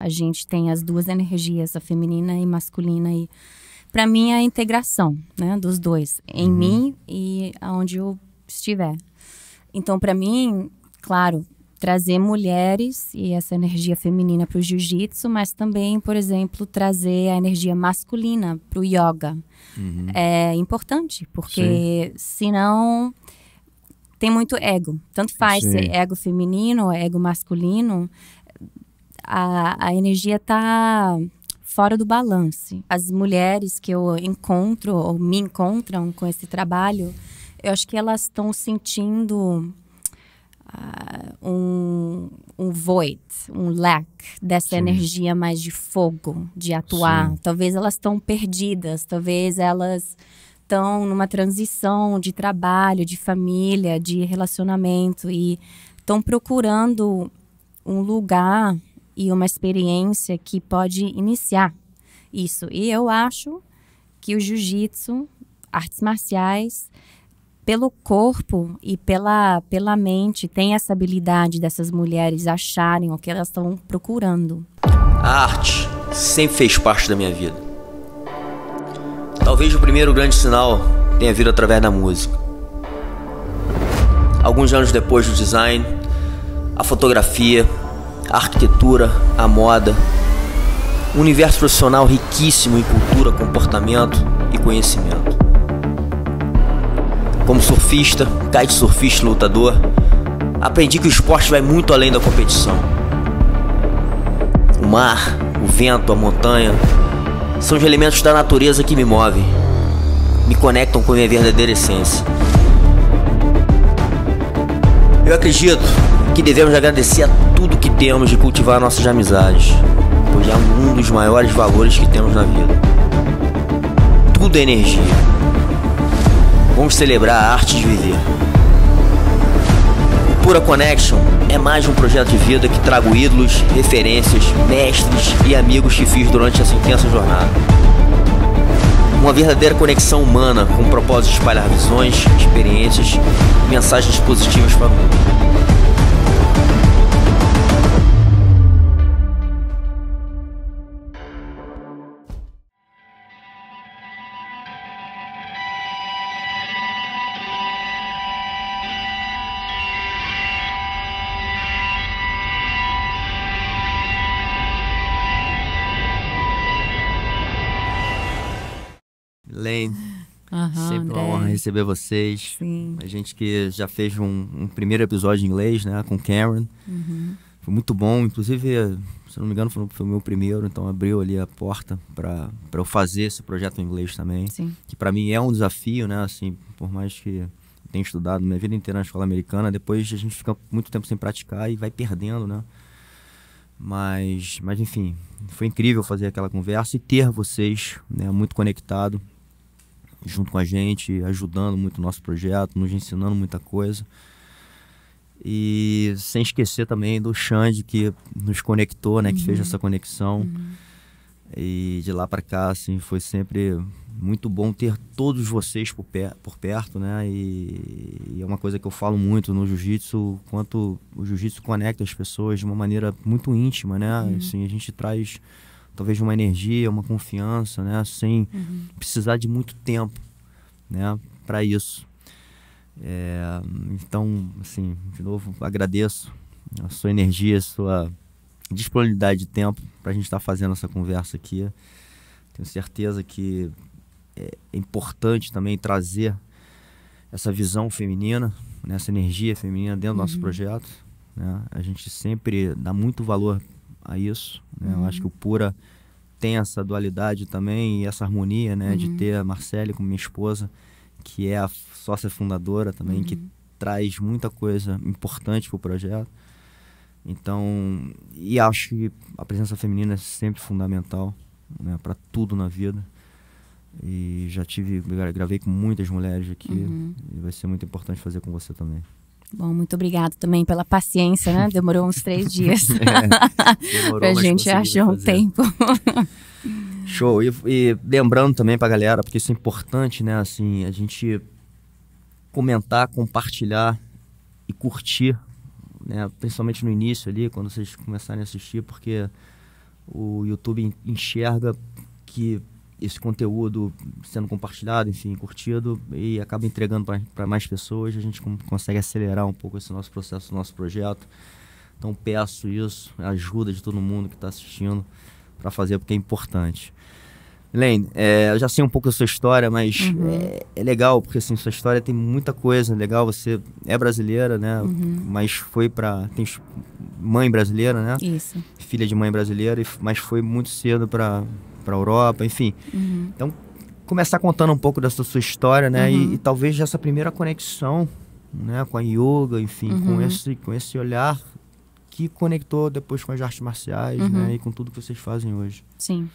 A gente tem as duas energias, a feminina e masculina, e para mim é a integração, né, dos dois, em mim e aonde eu estiver. Então, para mim, claro, trazer mulheres e essa energia feminina para o jiu-jitsu, mas também, por exemplo, trazer a energia masculina para o yoga. É importante, porque senão tem muito ego. Tanto faz ser ego feminino ou ego masculino, a energia tá fora do balance. As mulheres que eu encontro ou me encontram com esse trabalho, eu acho que elas estão sentindo um void, um lack dessa energia mais de fogo, de atuar. Talvez elas estão perdidas, talvez elas estão numa transição de trabalho, de família, de relacionamento e estão procurando um lugar e uma experiência que pode iniciar isso. E eu acho que o jiu-jitsu, artes marciais, pelo corpo e pela mente, tem essa habilidade dessas mulheres acharem o que elas estão procurando. A arte sempre fez parte da minha vida. Talvez o primeiro grande sinal tenha vindo através da música. Alguns anos depois do design, a fotografia, a arquitetura, a moda, um universo profissional riquíssimo em cultura, comportamento e conhecimento. Como surfista, kitesurfista e lutador, aprendi que o esporte vai muito além da competição. O mar, o vento, a montanha são os elementos da natureza que me movem, me conectam com a minha verdadeira essência. Eu acredito que devemos agradecer a tudo que temos e cultivar nossas amizades, pois é um dos maiores valores que temos na vida. Tudo é energia. Vamos celebrar a arte de viver. O Pura Connection é mais um projeto de vida que trago ídolos, referências, mestres e amigos que fiz durante essa intensa jornada. Uma verdadeira conexão humana com o propósito de espalhar visões, experiências e mensagens positivas para o mundo. Lane, sempre uma honra receber vocês. Sim. A gente que já fez um primeiro episódio em inglês, né, com Cameron. Foi muito bom, inclusive, se não me engano, foi o meu primeiro, então abriu ali a porta para eu fazer esse projeto em inglês também. Sim. Que para mim é um desafio, né, assim, por mais que eu tenha estudado minha vida inteira na escola americana, depois a gente fica muito tempo sem praticar e vai perdendo, né. Mas enfim, foi incrível fazer aquela conversa e ter vocês, né, muito conectado junto com a gente, ajudando muito o nosso projeto, nos ensinando muita coisa. E sem esquecer também do Xande, que nos conectou, né, que fez essa conexão. E de lá para cá, assim, foi sempre muito bom ter todos vocês por perto, né? E é uma coisa que eu falo muito no jiu-jitsu, quanto o jiu-jitsu conecta as pessoas de uma maneira muito íntima, né? Assim, a gente traz talvez uma energia, uma confiança, né? Sem precisar de muito tempo, né? Para isso. Então, assim, de novo, agradeço a sua energia, a sua disponibilidade de tempo para a gente estar fazendo essa conversa aqui. Tenho certeza que é importante também trazer essa visão feminina, né? Essa energia feminina dentro do nosso projeto, né? A gente sempre dá muito valor a isso, né? Eu acho que o Pura tem essa dualidade também e essa harmonia, né? De ter a Marcele como minha esposa, que é a sócia fundadora também, que traz muita coisa importante para o projeto. Então, e acho que a presença feminina é sempre fundamental, né, para tudo na vida. E já gravei com muitas mulheres aqui, e vai ser muito importante fazer com você também. Bom, muito obrigada também pela paciência, né? Demorou uns 3 dias pra gente achar um tempo. Show. E lembrando também pra galera, porque isso é importante, né? Assim, a gente comentar, compartilhar e curtir, né? Principalmente no início ali, quando vocês começarem a assistir, porque o YouTube enxerga que esse conteúdo sendo compartilhado, enfim, curtido, e acaba entregando para mais pessoas, a gente consegue acelerar um pouco esse nosso processo, nosso projeto. Então peço isso, a ajuda de todo mundo que está assistindo para fazer, porque é importante. Elaine, eu já sei um pouco da sua história, mas é legal, porque assim, sua história tem muita coisa legal. Você é brasileira, né? Mas tem mãe brasileira, né? Isso. Filha de mãe brasileira, mas foi muito cedo para Europa, enfim. Então, começar contando um pouco dessa sua história, né? E talvez essa primeira conexão, né? Com a yoga, enfim, com esse olhar que conectou depois com as artes marciais, né? E com tudo que vocês fazem hoje. Sim.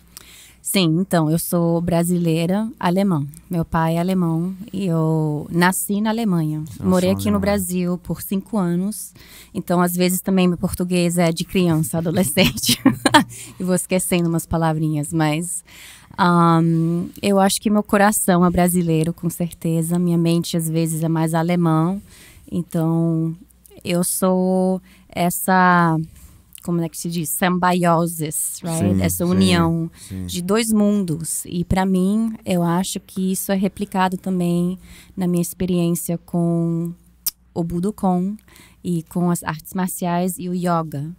Sim, então, eu sou brasileira alemã. Meu pai é alemão e eu nasci na Alemanha. Morei aqui no Brasil por 5 anos. Então, às vezes, também meu português é de criança, adolescente. E vou esquecendo umas palavrinhas, mas... eu acho que meu coração é brasileiro, com certeza. Minha mente, às vezes, é mais alemã. Então, eu sou essa... como é que se diz? Symbiosis, right? Essa união de dois mundos. E para mim, eu acho que isso é replicado também na minha experiência com o Budokan e com as artes marciais e o yoga.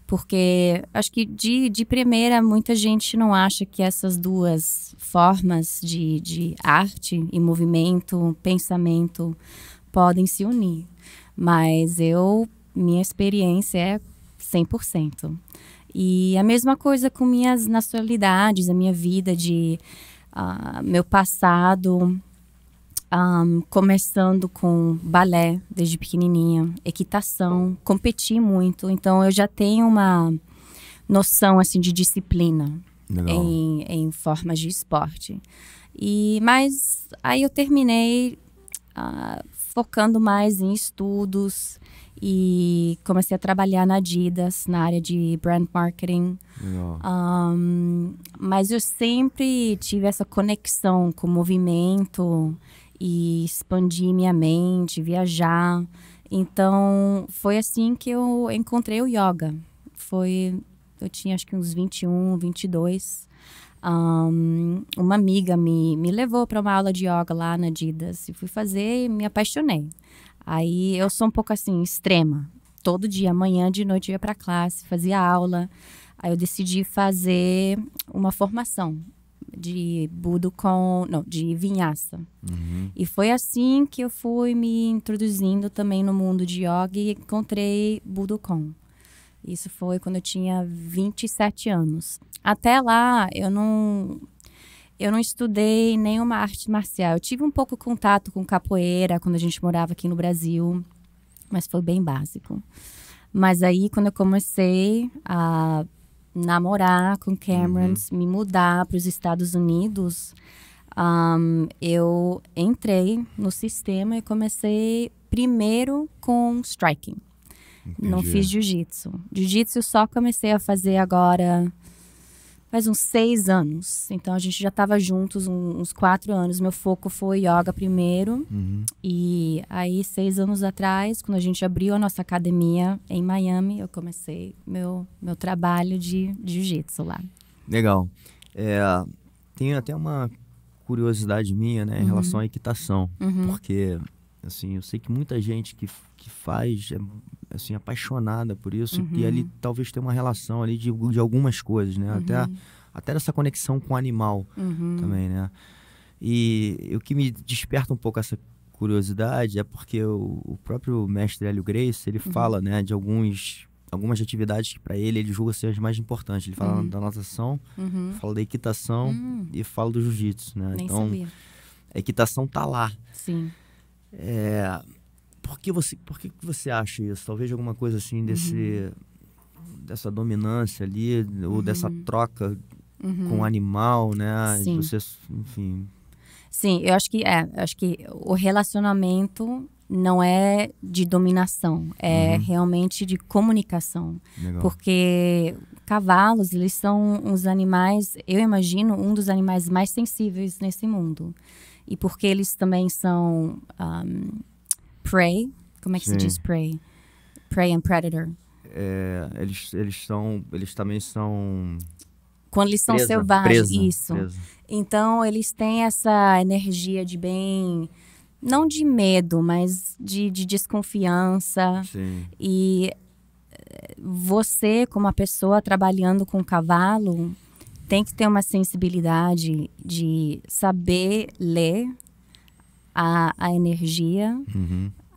Porque acho que de primeira, muita gente não acha que essas duas formas de arte e movimento, pensamento, podem se unir. Mas minha experiência é 100%. E a mesma coisa com minhas nacionalidades, a minha vida meu passado, começando com balé desde pequenininha, equitação, competi muito, então eu já tenho uma noção assim de disciplina em formas de esporte. Mas aí eu terminei focando mais em estudos e comecei a trabalhar na Adidas, na área de brand marketing. Mas eu sempre tive essa conexão com o movimento e expandir minha mente, viajar. Então, foi assim que eu encontrei o yoga. Eu tinha acho que uns 21, 22. Uma amiga me levou para uma aula de yoga lá na Adidas. E fui fazer e me apaixonei. Aí eu sou um pouco assim, extrema. Todo dia, manhã, de noite, eu ia para classe, fazia aula. Aí eu decidi fazer uma formação de Budokan, não, de Vinyasa. E foi assim que eu fui me introduzindo também no mundo de yoga e encontrei Budokan. Isso foi quando eu tinha 27 anos. Até lá, eu não estudei nenhuma arte marcial. Eu tive um pouco contato com capoeira quando a gente morava aqui no Brasil, mas foi bem básico. Mas aí, quando eu comecei a namorar com Cameron, me mudar para os Estados Unidos, eu entrei no sistema e comecei primeiro com striking. Entendi. Não fiz jiu-jitsu. Jiu-jitsu só comecei a fazer agora... faz uns 6 anos. Então, a gente já estava juntos uns 4 anos. Meu foco foi yoga primeiro. E aí, 6 anos atrás, quando a gente abriu a nossa academia em Miami, eu comecei meu trabalho de jiu-jitsu lá. Legal. Tem até uma curiosidade minha, né, em relação à equitação. Porque, assim, eu sei que muita gente que faz é assim, apaixonada por isso, e ali talvez tenha uma relação ali de algumas coisas, né? Até essa conexão com o animal também, né? E o que me desperta um pouco essa curiosidade é porque o próprio mestre Hélio Gracie, ele fala, né, de algumas atividades que para ele julga ser as mais importantes. Ele fala da natação, fala da equitação e fala do jiu-jitsu, né? Nem então, sabia. A equitação tá lá. Sim. Por que você acha isso? Talvez alguma coisa assim dessa dominância ali, ou dessa troca com o animal, né? Sim. Você, enfim... Sim, eu acho que o relacionamento não é de dominação, é realmente de comunicação. Legal. Porque cavalos, eles são uns animais, eu imagino, um dos animais mais sensíveis nesse mundo. E porque eles também são... prey, como é que se diz prey? Prey and predator. eles também são Quando eles são selvagens, isso. presa. Então, eles têm essa energia de bem, não de medo, mas de desconfiança. Sim. E você, como uma pessoa trabalhando com cavalo, tem que ter uma sensibilidade de saber ler a energia,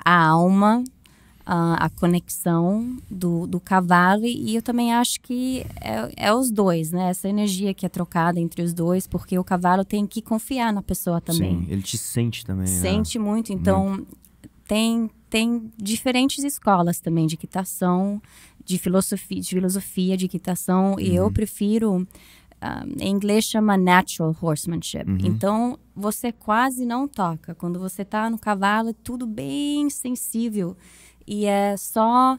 a alma, a conexão do cavalo. E eu também acho que é os dois, né? Essa energia que é trocada entre os dois, porque o cavalo tem que confiar na pessoa também. Sim, ele te sente também, Sente né? muito. Então, tem diferentes escolas também de equitação, de filosofia de equitação. E eu prefiro... em inglês chama natural horsemanship. Então, você quase não toca. Quando você está no cavalo, é tudo bem sensível. E é só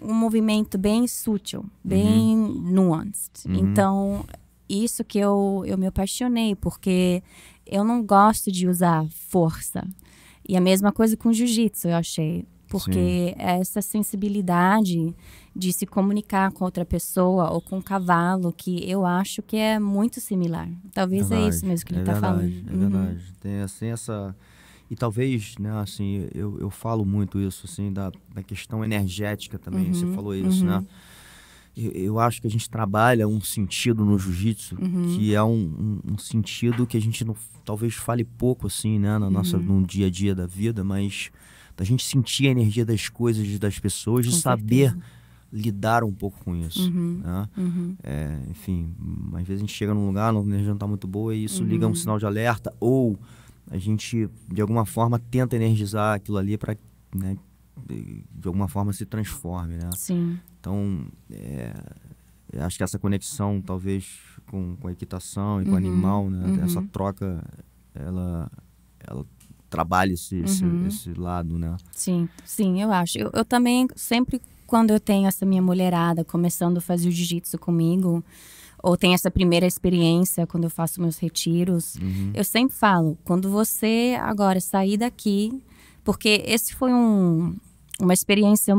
um movimento bem sutil, bem nuanced. Então, isso que eu me apaixonei, porque eu não gosto de usar força. E a mesma coisa com jiu-jitsu, eu achei. Porque essa sensibilidade de se comunicar com outra pessoa ou com um cavalo, que eu acho que é muito similar. Talvez é isso mesmo que ele está falando. É verdade. Tem assim essa... E talvez, né, assim, eu falo muito isso, assim, da questão energética também. Você falou isso, né? Eu acho que a gente trabalha um sentido no jiu-jitsu que é um sentido que a gente não, talvez fale pouco, assim, né, no dia a dia da vida, mas da gente sentir a energia das coisas, das pessoas, de saber lidar um pouco com isso, né? Enfim, às vezes a gente chega num lugar, a energia não está muito boa e isso liga um sinal de alerta, ou a gente, de alguma forma, tenta energizar aquilo ali para, né, de alguma forma se transforme, né? Sim. Então, eu acho que essa conexão, talvez, com a equitação e com o animal, né? Essa troca, ela trabalha esse lado, né? Sim, eu acho. Eu também, sempre quando eu tenho essa minha mulherada começando a fazer o jiu-jitsu comigo, ou tem essa primeira experiência quando eu faço meus retiros, eu sempre falo, quando você agora sair daqui, porque esse foi uma experiência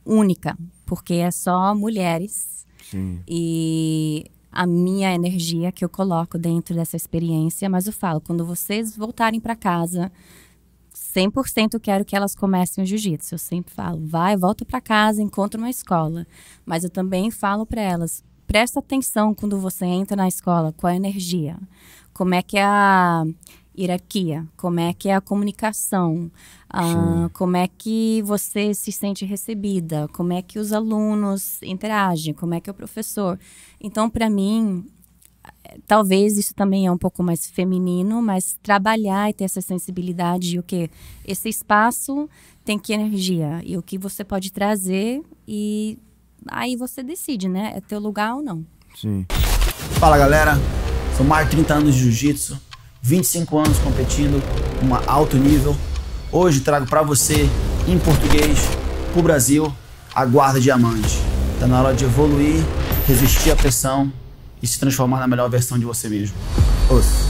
única, porque é só mulheres. Sim. E a minha energia que eu coloco dentro dessa experiência, mas eu falo, quando vocês voltarem para casa, 100% eu quero que elas comecem o jiu-jitsu. Eu sempre falo, volta para casa, encontra uma escola. Mas eu também falo para elas, presta atenção quando você entra na escola, qual é a energia, como é que é a hierarquia, como é que é a comunicação, como é que você se sente recebida, como é que os alunos interagem, como é que é o professor. Então, para mim, talvez isso também é um pouco mais feminino, mas trabalhar e ter essa sensibilidade de o que esse espaço tem que energia e o que você pode trazer, e aí você decide, né? É teu lugar ou não. Sim. Fala, galera. São mais de 30 anos de jiu-jitsu, 25 anos competindo em alto nível. Hoje trago para você, em português, pro Brasil, a guarda diamante. Tá na hora de evoluir, resistir à pressão e se transformar na melhor versão de você mesmo. Ouça.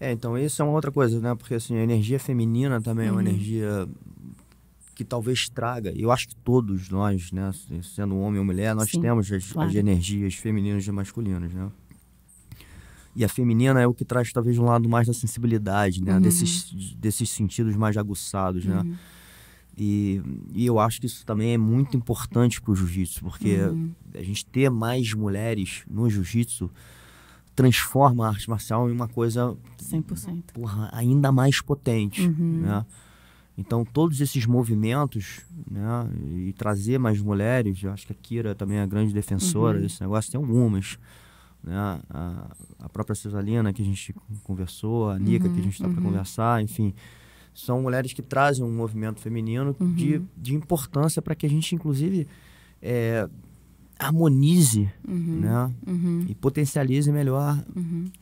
Então isso é uma outra coisa, né? Porque assim, a energia feminina também é uma energia que talvez traga. Eu acho que todos nós, né, sendo homem ou mulher, nós temos as energias femininas e masculinas, né? E a feminina é o que traz talvez um lado mais da sensibilidade, né? Desses sentidos mais aguçados, né? E eu acho que isso também é muito importante para o jiu-jitsu, porque a gente ter mais mulheres no jiu-jitsu transforma a arte marcial em uma coisa 100%. Porra, ainda mais potente, né? Então todos esses movimentos, né, e trazer mais mulheres, eu acho que a Kira também é a grande defensora desse negócio, tem algumas, né? A própria Cesalina, que a gente conversou, a Nica, que a gente está para conversar, enfim. São mulheres que trazem um movimento feminino de importância para que a gente, inclusive, harmonize, né? E potencialize melhor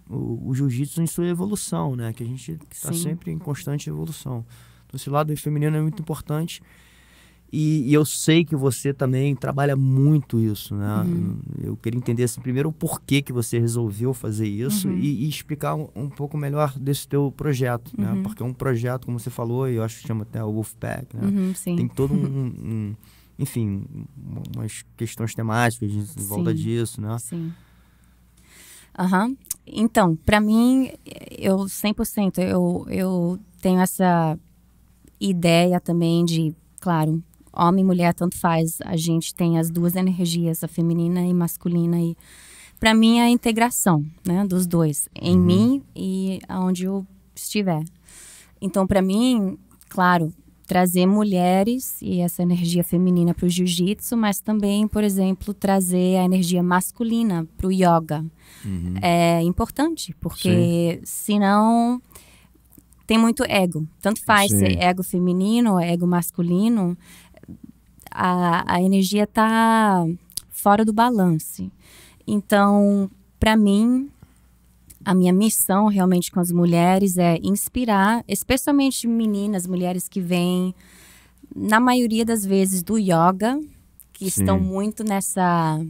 o jiu-jitsu em sua evolução, né? Que a gente está sempre em constante evolução. Então, esse lado feminino é muito importante. E eu sei que você também trabalha muito isso, né? Eu queria entender assim, primeiro o porquê que você resolveu fazer isso e explicar um pouco melhor desse teu projeto, né? Porque é um projeto, como você falou, e eu acho que chama até o Wolfpack, né? Tem todo enfim, umas questões temáticas em volta disso, né? Sim. Então, para mim, eu 100%, eu tenho essa ideia também de, claro, homem e mulher, tanto faz. A gente tem as duas energias, a feminina e masculina. E para mim, é a integração, né, dos dois. Em mim e aonde eu estiver. Então, para mim, claro, trazer mulheres e essa energia feminina para o jiu-jitsu, mas também, por exemplo, trazer a energia masculina para o yoga. É importante, porque senão tem muito ego. Tanto faz ser ego feminino ou ego masculino, a energia tá fora do balance. Então, para mim, a minha missão realmente com as mulheres é inspirar, especialmente meninas, mulheres que vêm, na maioria das vezes, do yoga, que estão muito nessa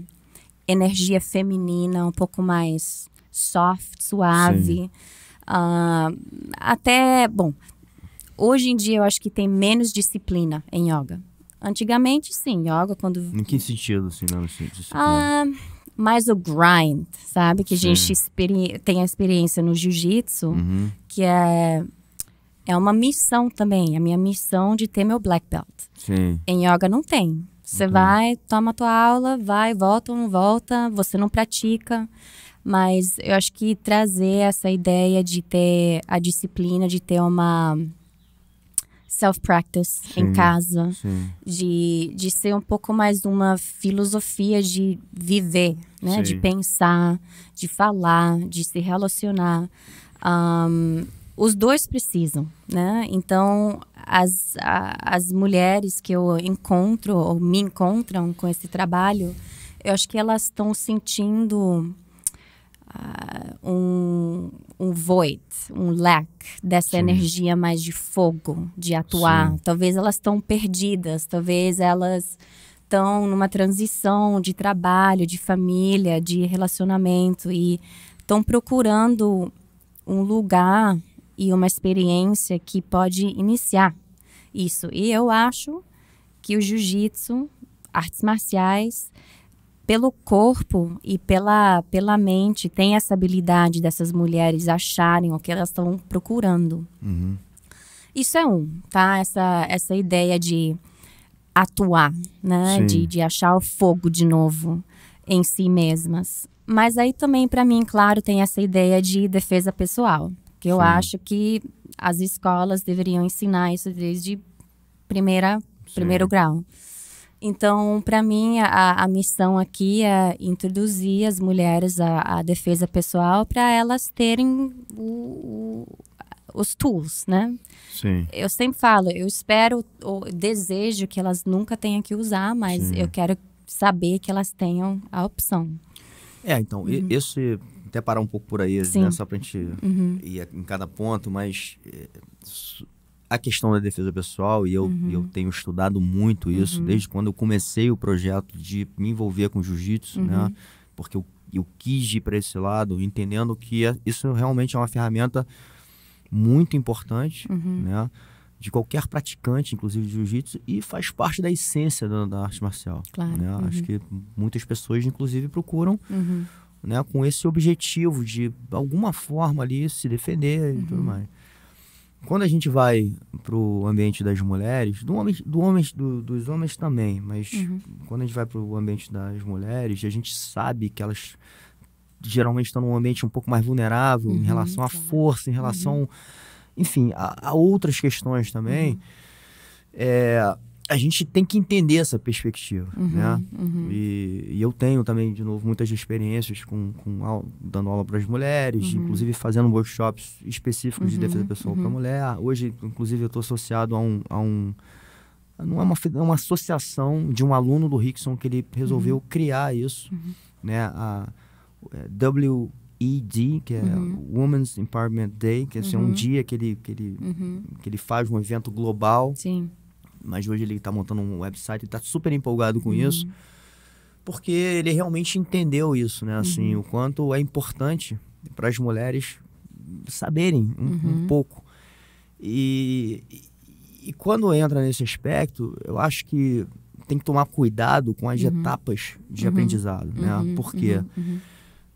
energia feminina, um pouco mais soft, suave. Até, bom, hoje em dia eu acho que tem menos disciplina em yoga. Antigamente, sim, yoga quando... Em que sentido, assim, não? Disciplina? Mais o grind, sabe? Que a gente tem a experiência no jiu-jitsu, que é uma missão também. A minha missão de ter meu black belt. Em yoga não tem. Você vai, toma a tua aula, vai, volta ou não volta, você não pratica. Mas eu acho que trazer essa ideia de ter a disciplina, de ter uma self-practice em casa, de ser um pouco mais uma filosofia de viver, né? De pensar, de falar, de se relacionar. Os dois precisam, né? Então, as mulheres que eu encontro, ou me encontram com esse trabalho, eu acho que elas estão sentindo um void, um lack dessa energia mais de fogo, de atuar. Talvez elas estão perdidas, talvez elas estão numa transição de trabalho, de família, de relacionamento e estão procurando um lugar e uma experiência que pode iniciar isso. E eu acho que o jiu-jitsu, artes marciais, pelo corpo e pela mente, tem essa habilidade dessas mulheres acharem o que elas estão procurando. Isso é tá? Essa ideia de atuar, né? De achar o fogo de novo em si mesmas. Mas aí também, para mim, claro, tem essa ideia de defesa pessoal. Que eu acho que as escolas deveriam ensinar isso desde primeiro grau. Então, para mim, a missão aqui é introduzir as mulheres à defesa pessoal para elas terem os tools, né? Eu sempre falo, eu espero, ou desejo que elas nunca tenham que usar, mas eu quero saber que elas tenham a opção. Então, esse... Até parar um pouco por aí, né? Só pra gente ir em cada ponto, mas... A questão da defesa pessoal, e eu tenho estudado muito isso, desde quando eu comecei o projeto de me envolver com jiu-jitsu, né? Porque eu quis ir para esse lado, entendendo que isso realmente é uma ferramenta muito importante, né? De qualquer praticante, inclusive de jiu-jitsu, e faz parte da essência da arte marcial. Claro. Né? Acho que muitas pessoas, inclusive, procuram né, com esse objetivo de alguma forma ali se defender e tudo mais. Quando a gente vai para o ambiente das mulheres, dos homens também, mas quando a gente vai para o ambiente das mulheres, a gente sabe que elas geralmente estão num ambiente um pouco mais vulnerável em relação à força, em relação, enfim, a outras questões também. a gente tem que entender essa perspectiva, né? E eu tenho também, de novo, muitas experiências dando aula para as mulheres, inclusive fazendo workshops específicos de defesa pessoal para mulher. Hoje, inclusive, eu estou associado não é uma associação de um aluno do Rickson que ele resolveu criar isso, né? A WED, que é Women's Empowerment Day, que é um dia que ele faz um evento global. Sim. Mas hoje ele está montando um website e está super empolgado com isso, porque ele realmente entendeu isso, né? Assim, o quanto é importante para as mulheres saberem um pouco. E quando entra nesse aspecto, eu acho que tem que tomar cuidado com as etapas de aprendizado, né? Por quê?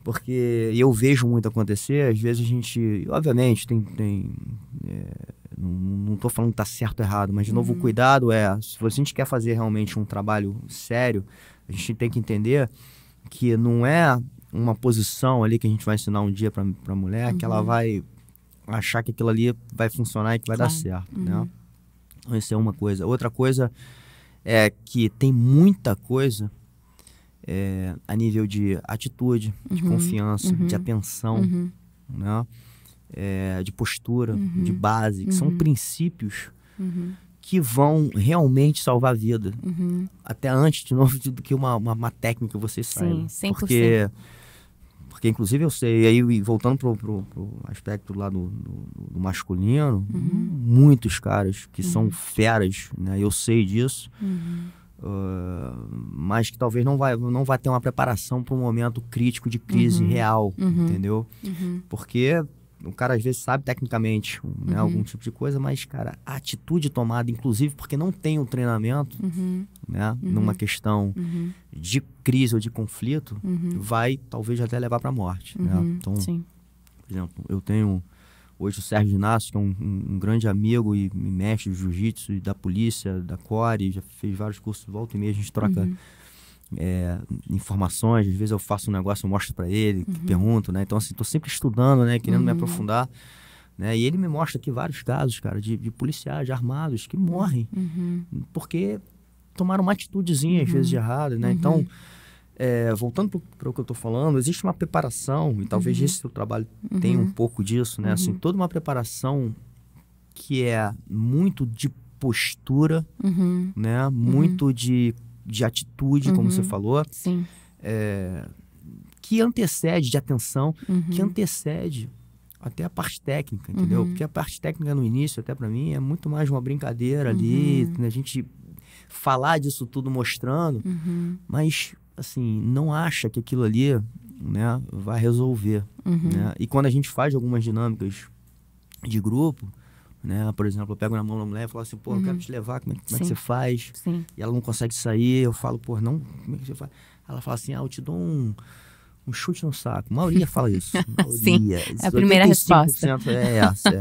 Porque eu vejo muito acontecer, às vezes a gente, obviamente, não estou falando que está certo ou errado, mas de novo o cuidado se a gente quer fazer realmente um trabalho sério, a gente tem que entender que não é uma posição ali que a gente vai ensinar um dia para a mulher que ela vai achar que aquilo ali vai funcionar e que vai dar certo, né? Então, isso é uma coisa. Outra coisa é que tem muita coisa a nível de atitude, de confiança, de atenção, né? De postura, de base, que são princípios que vão realmente salvar a vida. Até antes, de novo, do que uma técnica você saiba. Sim, 100%. Porque inclusive eu sei, e aí voltando pro aspecto lá do masculino, muitos caras que são feras, né? Eu sei disso. Mas que talvez não vai ter uma preparação para um momento crítico de crise real, entendeu? Porque o cara às vezes sabe tecnicamente, né, algum tipo de coisa, mas, cara, a atitude tomada, inclusive porque não tem um treinamento, né, numa questão de crise ou de conflito, vai talvez até levar para a morte, né? Então, por exemplo, eu tenho hoje o Sérgio Inácio, que é um grande amigo e mestre de jiu-jitsu e da polícia, da CORE, já fez vários cursos, volta e meia a gente troca informações, às vezes eu faço um negócio, eu mostro para ele, pergunto, né? Então, assim, tô sempre estudando, né? Querendo me aprofundar, né? E ele me mostra aqui vários casos, cara, de policiais, de armados, que morrem porque tomaram uma atitudezinha, às vezes, de errado, né? Então, voltando para o que eu tô falando, existe uma preparação, e talvez esse seu trabalho tenha um pouco disso, né? Assim, toda uma preparação que é muito de postura, né? Muito de atitude, como você falou, que antecede, de atenção, que antecede até a parte técnica, entendeu? Porque a parte técnica no início, até para mim, é muito mais uma brincadeira ali, né? A gente falar disso tudo mostrando, mas, assim, não acha que aquilo ali, né, vai resolver, né? E quando a gente faz algumas dinâmicas de grupo, né? Por exemplo, eu pego na mão da mulher e falo assim, pô, eu quero te levar, como é que você faz? E ela não consegue sair, eu falo, pô, não, como é que você faz? Ela fala assim, eu te dou um chute no saco. A maioria fala isso. Maioria. É a primeira resposta. É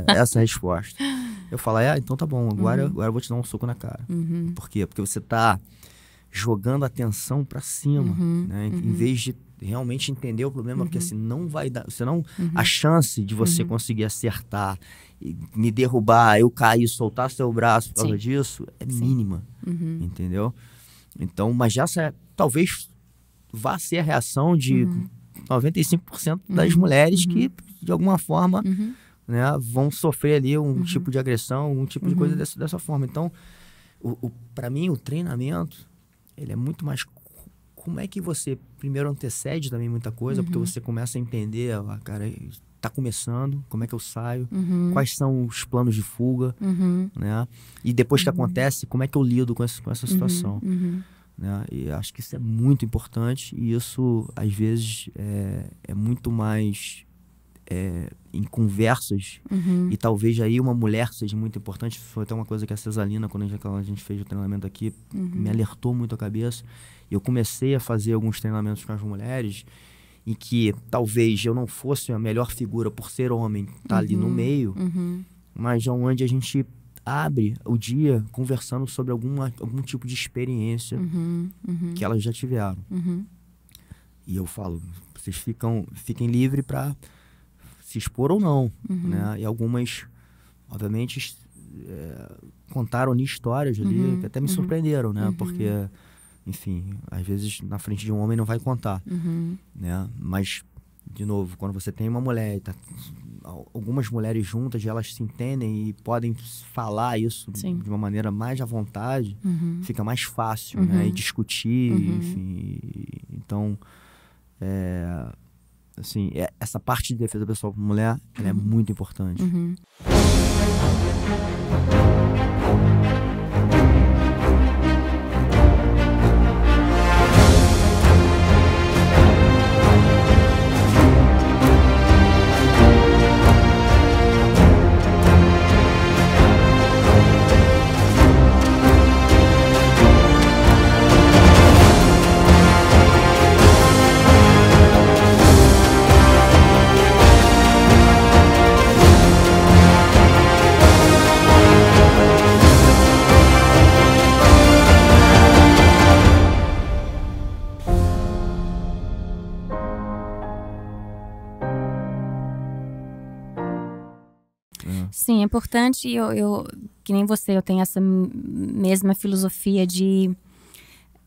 essa a resposta. Eu falo, então tá bom, agora eu vou te dar um soco na cara. Por quê? Porque você tá jogando a atenção pra cima, né? Em vez de realmente entender o problema, porque assim, não vai dar, senão a chance de você conseguir acertar, me derrubar, eu cair, soltar seu braço por causa disso, é mínima, entendeu? Então, mas essa talvez vá ser a reação de 95% das mulheres que, de alguma forma, né, vão sofrer ali um tipo de agressão, um tipo de coisa dessa forma. Então, para mim, o treinamento, ele é muito mais... Como é que você primeiro antecede também muita coisa, porque você começa a entender, cara, tá começando, como é que eu saio, quais são os planos de fuga, né? E depois que acontece, como é que eu lido com essa situação, né? E acho que isso é muito importante, e isso, às vezes, é muito mais em conversas, e talvez aí uma mulher seja muito importante. Foi até uma coisa que a Cesalina, quando a gente fez o treinamento aqui, me alertou muito a cabeça. Eu comecei a fazer alguns treinamentos com as mulheres em que talvez eu não fosse a melhor figura por ser homem, tá ali no meio, mas onde a gente abre o dia conversando sobre algum tipo de experiência que elas já tiveram. E eu falo, vocês fiquem livres para se expor ou não, né? E algumas, obviamente, contaram ali histórias ali que até me surpreenderam, né? Porque, enfim, às vezes na frente de um homem não vai contar, né? Mas, de novo, quando você tem uma mulher, algumas mulheres juntas, elas se entendem e podem falar isso de uma maneira mais à vontade, fica mais fácil, né? E discutir, enfim. Então, assim, essa parte de defesa pessoal para mulher, ela é muito importante. Sim, é importante. Que nem você, eu tenho essa mesma filosofia de...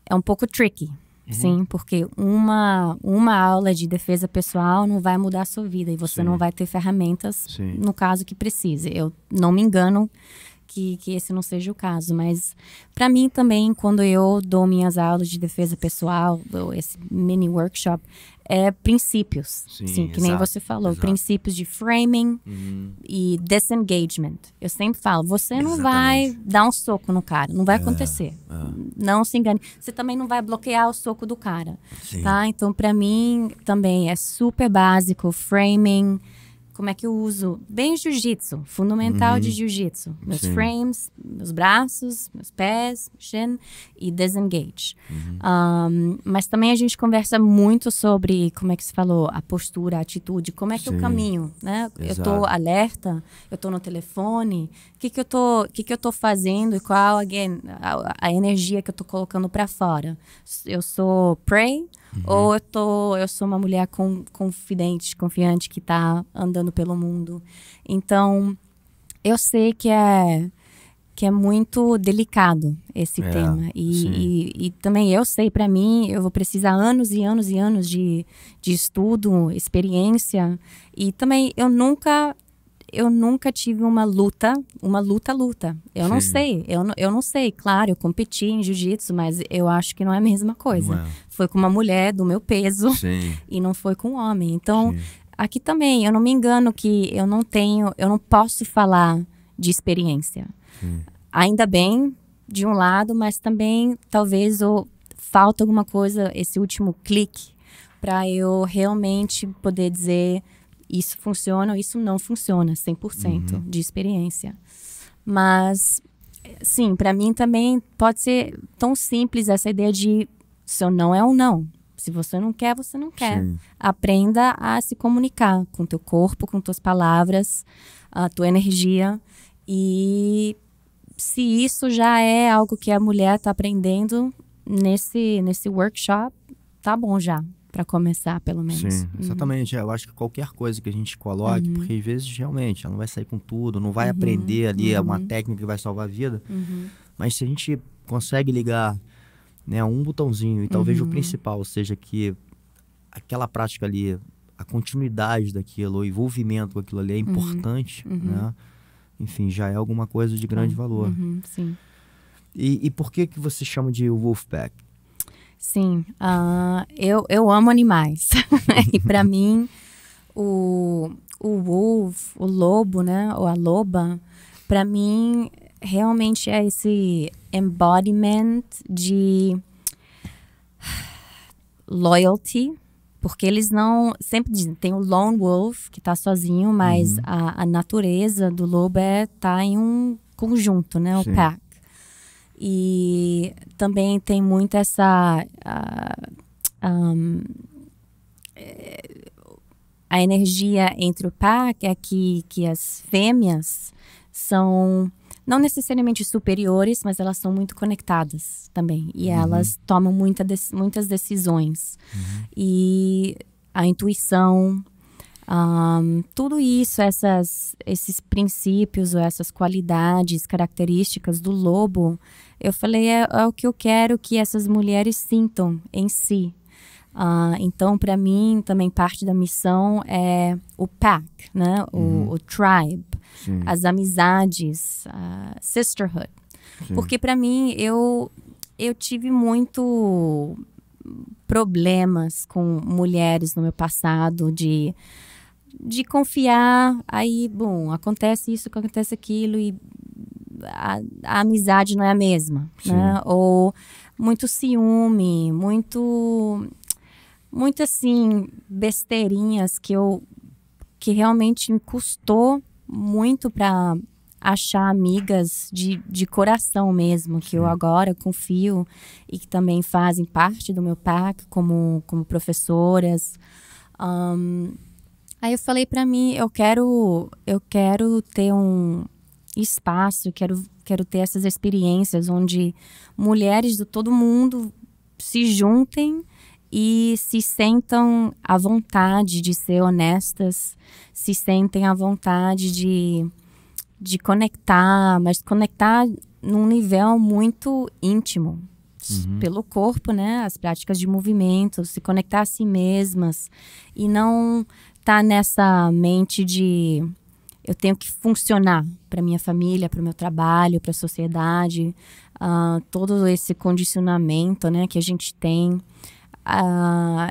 É um pouco tricky, sim, porque uma aula de defesa pessoal não vai mudar a sua vida e você não vai ter ferramentas, no caso que precise. Eu não me engano que esse não seja o caso, mas para mim também, quando eu dou minhas aulas de defesa pessoal, esse mini workshop, é princípios, sim, que nem você falou, princípios de framing e disengagement. Eu sempre falo, você não vai dar um soco no cara, não vai acontecer. Não se engane. Você também não vai bloquear o soco do cara, tá? Então, para mim, também é super básico, framing. Como é que eu uso? Bem jiu-jitsu, fundamental de jiu-jitsu. Meus frames, meus braços, meus pés, shin e disengage. Mas também a gente conversa muito sobre, como é que se falou, a postura, a atitude, como é que eu caminho, né? Eu tô alerta, eu tô no telefone, o que eu tô fazendo e qual, a energia que eu tô colocando para fora. Eu sou prey, ou eu sou uma mulher confiante que tá andando pelo mundo. Então, eu sei que é muito delicado esse tema. E também eu sei, para mim, eu vou precisar anos e anos e anos de estudo, experiência. E também eu nunca tive uma luta. Eu não sei, eu não sei. Claro, eu competi em jiu-jitsu, mas eu acho que não é a mesma coisa. Foi com uma mulher do meu peso e não foi com um homem. Então, aqui também, eu não me engano que eu não posso falar de experiência. Ainda bem, de um lado, mas também talvez falta alguma coisa, esse último clique, para eu realmente poder dizer... Isso funciona ou isso não funciona, 100% de experiência. Mas, sim, para mim também pode ser tão simples essa ideia de seu não é um não. Se você não quer, você não quer. Aprenda a se comunicar com teu corpo, com tuas palavras, a tua energia. E se isso já é algo que a mulher está aprendendo nesse workshop, tá bom já. Para começar, pelo menos. Sim, exatamente. Eu acho que qualquer coisa que a gente coloque, porque às vezes realmente ela não vai sair com tudo, não vai aprender ali uma técnica que vai salvar a vida, mas se a gente consegue ligar, né, um botãozinho, e talvez o principal seja que aquela prática ali, a continuidade daquilo, o envolvimento com aquilo ali é importante, né? Enfim, já é alguma coisa de grande valor. Sim. E por que você chama de Wolfpack? Sim, eu amo animais. E para mim, o wolf, o lobo, né, ou a loba, para mim realmente é esse embodiment de loyalty, porque eles não, sempre dizem, tem o lone wolf que tá sozinho, mas a natureza do lobo tá em um conjunto, né, o pack. E também tem muito essa a energia entre o pack é que as fêmeas são não necessariamente superiores, mas elas são muito conectadas também. E elas tomam muitas decisões. E a intuição, Tudo isso, esses princípios, ou essas qualidades, características do lobo, eu falei, é o que eu quero que essas mulheres sintam em si. Então, para mim, também parte da missão é o pack, né? O tribe, as amizades, sisterhood. Sim. Porque para mim, eu tive muito problemas com mulheres no meu passado de confiar, aí, bom, acontece isso, acontece aquilo e a amizade não é a mesma, né? Ou muito ciúme, muito assim, besteirinhas que realmente me custou muito para achar amigas de coração mesmo, que eu agora confio e que também fazem parte do meu pack como professoras. Aí eu falei para mim, eu quero ter um espaço, quero ter essas experiências onde mulheres de todo mundo se juntem e se sentam à vontade de ser honestas, se sentem à vontade de conectar, mas conectar num nível muito íntimo, pelo corpo, né? As práticas de movimento, se conectar a si mesmas e não tá nessa mente de eu tenho que funcionar para minha família, para o meu trabalho, para a sociedade, todo esse condicionamento, né, que a gente tem.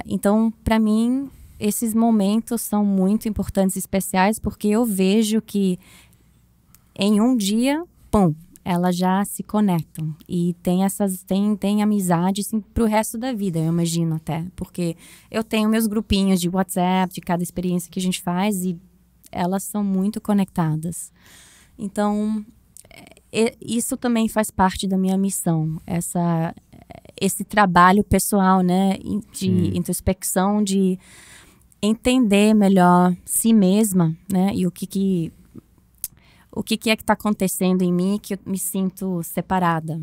Então, para mim, esses momentos são muito importantes e especiais porque eu vejo que em um dia, pum, elas já se conectam e tem amizade assim, pro resto da vida, eu imagino até, porque eu tenho meus grupinhos de WhatsApp de cada experiência que a gente faz e elas são muito conectadas. Então, isso também faz parte da minha missão, esse trabalho pessoal, né, de introspecção, de entender melhor si mesma, né, e o que é que está acontecendo em mim que eu me sinto separada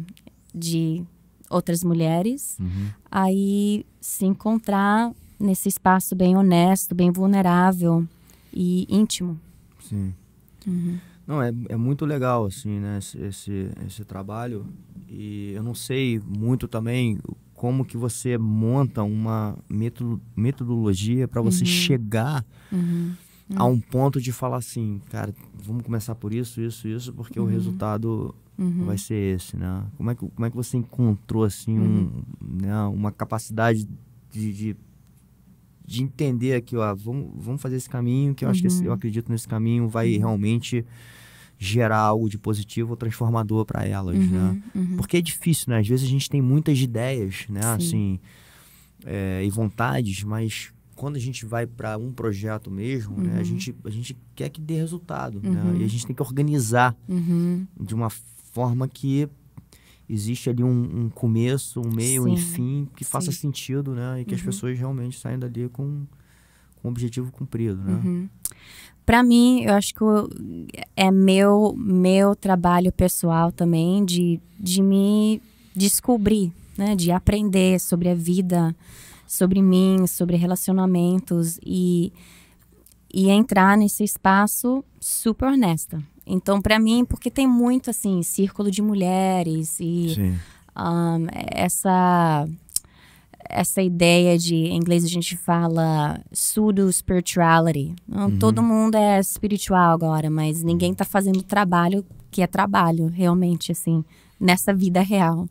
de outras mulheres. Aí se encontrar nesse espaço bem honesto, bem vulnerável e íntimo. Sim. Não, é muito legal, assim, né, esse trabalho. E eu não sei muito também como que você monta uma metodologia para você chegar a um ponto de falar assim, cara, vamos começar por isso, porque o resultado vai ser esse, né? Como é que você encontrou, assim, né, uma capacidade de entender aqui, ó, vamos fazer esse caminho, que eu acho que eu acredito nesse caminho vai realmente gerar algo de positivo ou transformador para elas, né? Porque é difícil, né? Às vezes a gente tem muitas ideias, né? Assim, e vontades, mas quando a gente vai para um projeto mesmo, né, a gente quer que dê resultado, né? E a gente tem que organizar de uma forma que existe ali um começo, um meio, um fim, que faça sentido, né? E que as pessoas realmente saiam dali com um objetivo cumprido, né? Para mim, eu acho que é meu trabalho pessoal também de me descobrir, né? De aprender sobre a vida, sobre mim, sobre relacionamentos e entrar nesse espaço super honesta. Então, para mim, porque tem muito, assim, círculo de mulheres e essa ideia de, em inglês a gente fala pseudo-spirituality. Todo mundo é espiritual agora, mas ninguém tá fazendo trabalho que é trabalho, realmente, assim, nessa vida real.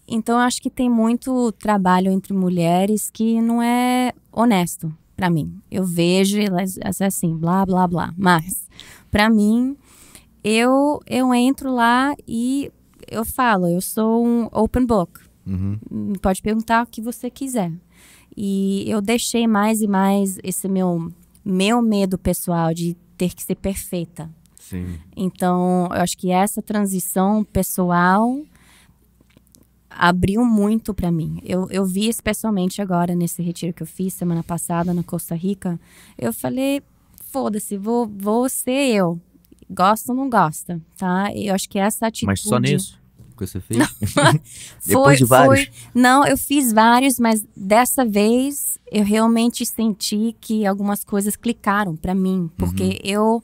Então, eu acho que tem muito trabalho entre mulheres que não é honesto para mim. Eu vejo elas assim, blá, blá, blá. Mas, para mim, eu entro lá e eu falo, eu sou um open book. Pode perguntar o que você quiser. E eu deixei mais e mais esse meu medo pessoal de ter que ser perfeita. Sim. Então, eu acho que essa transição pessoal abriu muito para mim. Eu vi especialmente agora nesse retiro que eu fiz semana passada na Costa Rica. Eu falei, foda-se, vou ser eu. Gosta ou não gosta, tá? Eu acho que essa atitude... Mas só nisso que você fez? Depois de vários? Não, eu fiz vários, mas dessa vez eu realmente senti que algumas coisas clicaram para mim, porque eu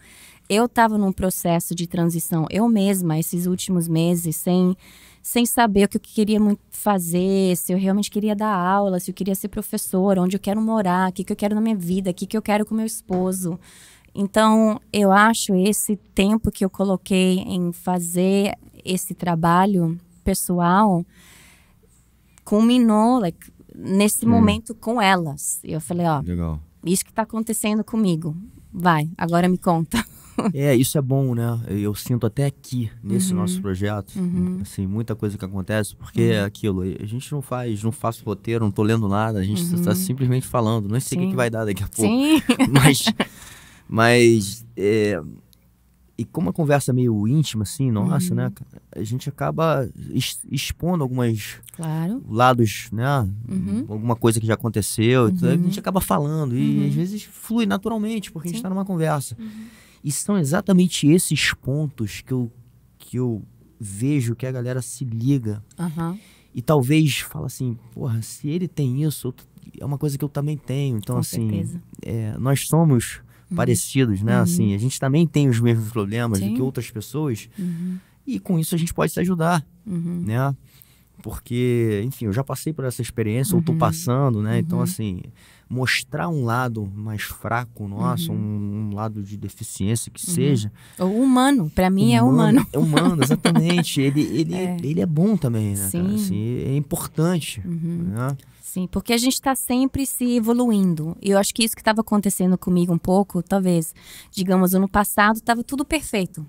estava num processo de transição, eu mesma, esses últimos meses, sem saber o que eu queria muito fazer, se eu realmente queria dar aula, se eu queria ser professora, onde eu quero morar, o que eu quero na minha vida, o que eu quero com meu esposo. Então, eu acho esse tempo que eu coloquei em fazer esse trabalho pessoal culminou nesse momento com elas. E eu falei, ó, Legal. isso que tá acontecendo comigo. Vai, agora me conta. Isso é bom, né? Eu sinto até aqui, nesse nosso projeto, assim, muita coisa que acontece, porque é aquilo, a gente não faço roteiro, não tô lendo nada, a gente está simplesmente falando, não sei o que vai dar daqui a pouco. Sim. Mas e como a conversa é meio íntima, assim, nossa, né? A gente acaba expondo alguns lados, né? Alguma coisa que já aconteu, então a gente acaba falando e às vezes flui naturalmente, porque a gente está numa conversa. E são exatamente esses pontos que eu vejo que a galera se liga e talvez fala assim, porra, se ele tem isso, é uma coisa que eu também tenho. Então, Com assim, certeza. nós somos parecidos, né? Assim, a gente também tem os mesmos problemas do que outras pessoas e com isso a gente pode se ajudar, né? Porque, enfim, eu já passei por essa experiência, eu tô passando, né? Então, assim, mostrar um lado mais fraco nosso, um lado de deficiência que seja. O humano, pra mim é humano. É humano, exatamente. Ele é bom também, né, cara? Assim, é importante, né? Sim, porque a gente está sempre se evoluindo. E eu acho que isso que estava acontecendo comigo um pouco, talvez, digamos, ano passado estava tudo perfeito.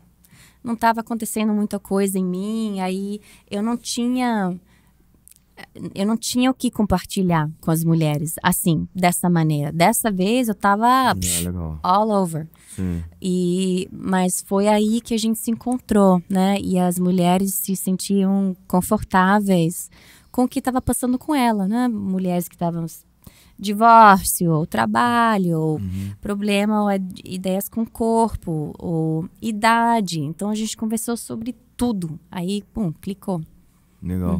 Não estava acontecendo muita coisa em mim, aí eu não tinha o que compartilhar com as mulheres, assim, dessa maneira. Dessa vez eu estava all over. Sim. Mas foi aí que a gente se encontrou, né? E as mulheres se sentiam confortáveis com o que estava passando com ela, né? Mulheres que estavam divórcio, ou trabalho, ou problema, ou ideias com o corpo, ou idade. Então a gente conversou sobre tudo. Aí, pum, clicou. Legal.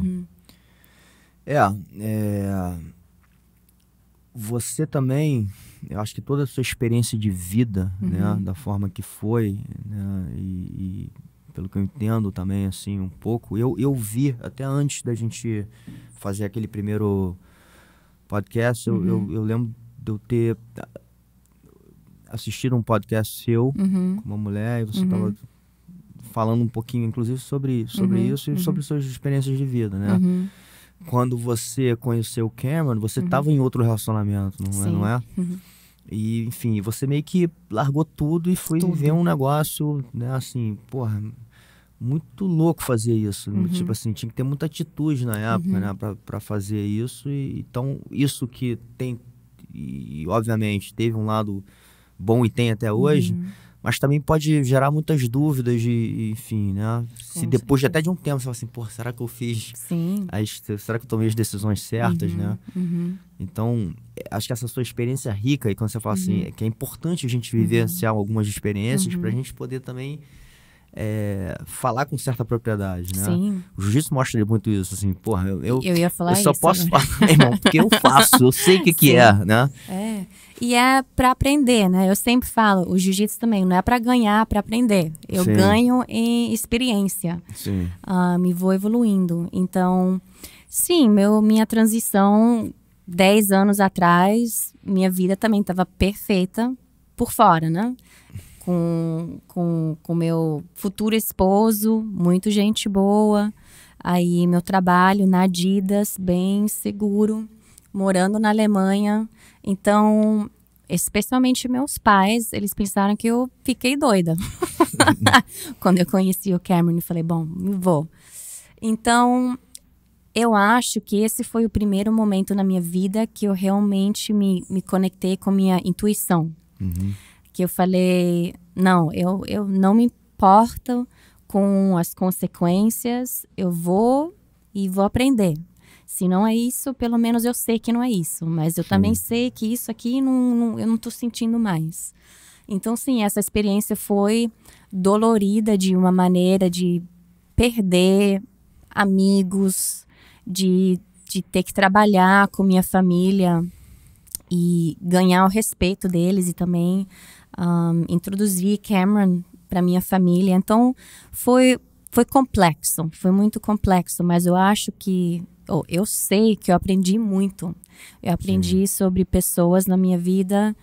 Você também, eu acho que toda a sua experiência de vida, né, da forma que foi, né, e pelo que eu entendo também, assim, um pouco, eu vi, até antes da gente fazer aquele primeiro podcast, eu lembro de eu ter assistido um podcast seu com uma mulher, e você estava falando um pouquinho, inclusive, sobre isso e sobre suas experiências de vida, né? Quando você conheceu o Cameron, você estava em outro relacionamento, não é? E, enfim, você meio que largou tudo e foi viver um negócio, né, assim, porra, muito louco fazer isso. Tipo assim, tinha que ter muita atitude na época, né, pra fazer isso. Então, isso que tem, e obviamente teve um lado bom e tem até hoje, mas também pode gerar muitas dúvidas enfim, né? Se depois até de um tempo você fala assim, pô, será que eu fiz? Será que eu tomei as decisões certas, né? Então, acho que essa sua experiência rica, e quando você fala assim, que é importante a gente vivenciar algumas experiências pra gente poder também falar com certa propriedade, né? Sim. O jiu-jitsu mostra muito isso, assim, porra, eu ia falar eu só isso, posso falar, irmão, porque eu faço, eu sei o que é, né? E é pra aprender, né? Eu sempre falo, o jiu-jitsu também não é pra ganhar, é pra aprender. Eu ganho em experiência. Me vou evoluindo. Então, sim, minha transição 10 anos atrás, minha vida também estava perfeita por fora, né? Com meu futuro esposo, muito gente boa. Aí meu trabalho na Adidas, bem seguro, morando na Alemanha. Então, especialmente meus pais, eles pensaram que eu fiquei doida. Quando eu conheci o Cameron, eu falei, bom, me vou. Então, eu acho que esse foi o primeiro momento na minha vida que eu realmente me conectei com minha intuição. Que eu falei, não, eu não me importo com as consequências, eu vou aprender. Se não é isso, pelo menos eu sei que não é isso. Mas eu também sei que isso aqui eu não estou sentindo mais. Então, sim, essa experiência foi dolorida de uma maneira de perder amigos, de ter que trabalhar com minha família e ganhar o respeito deles e também introduzir Cameron para minha família. Então, foi complexo, foi muito complexo, mas eu acho que, eu sei que eu aprendi muito. Eu aprendi sobre pessoas na minha vida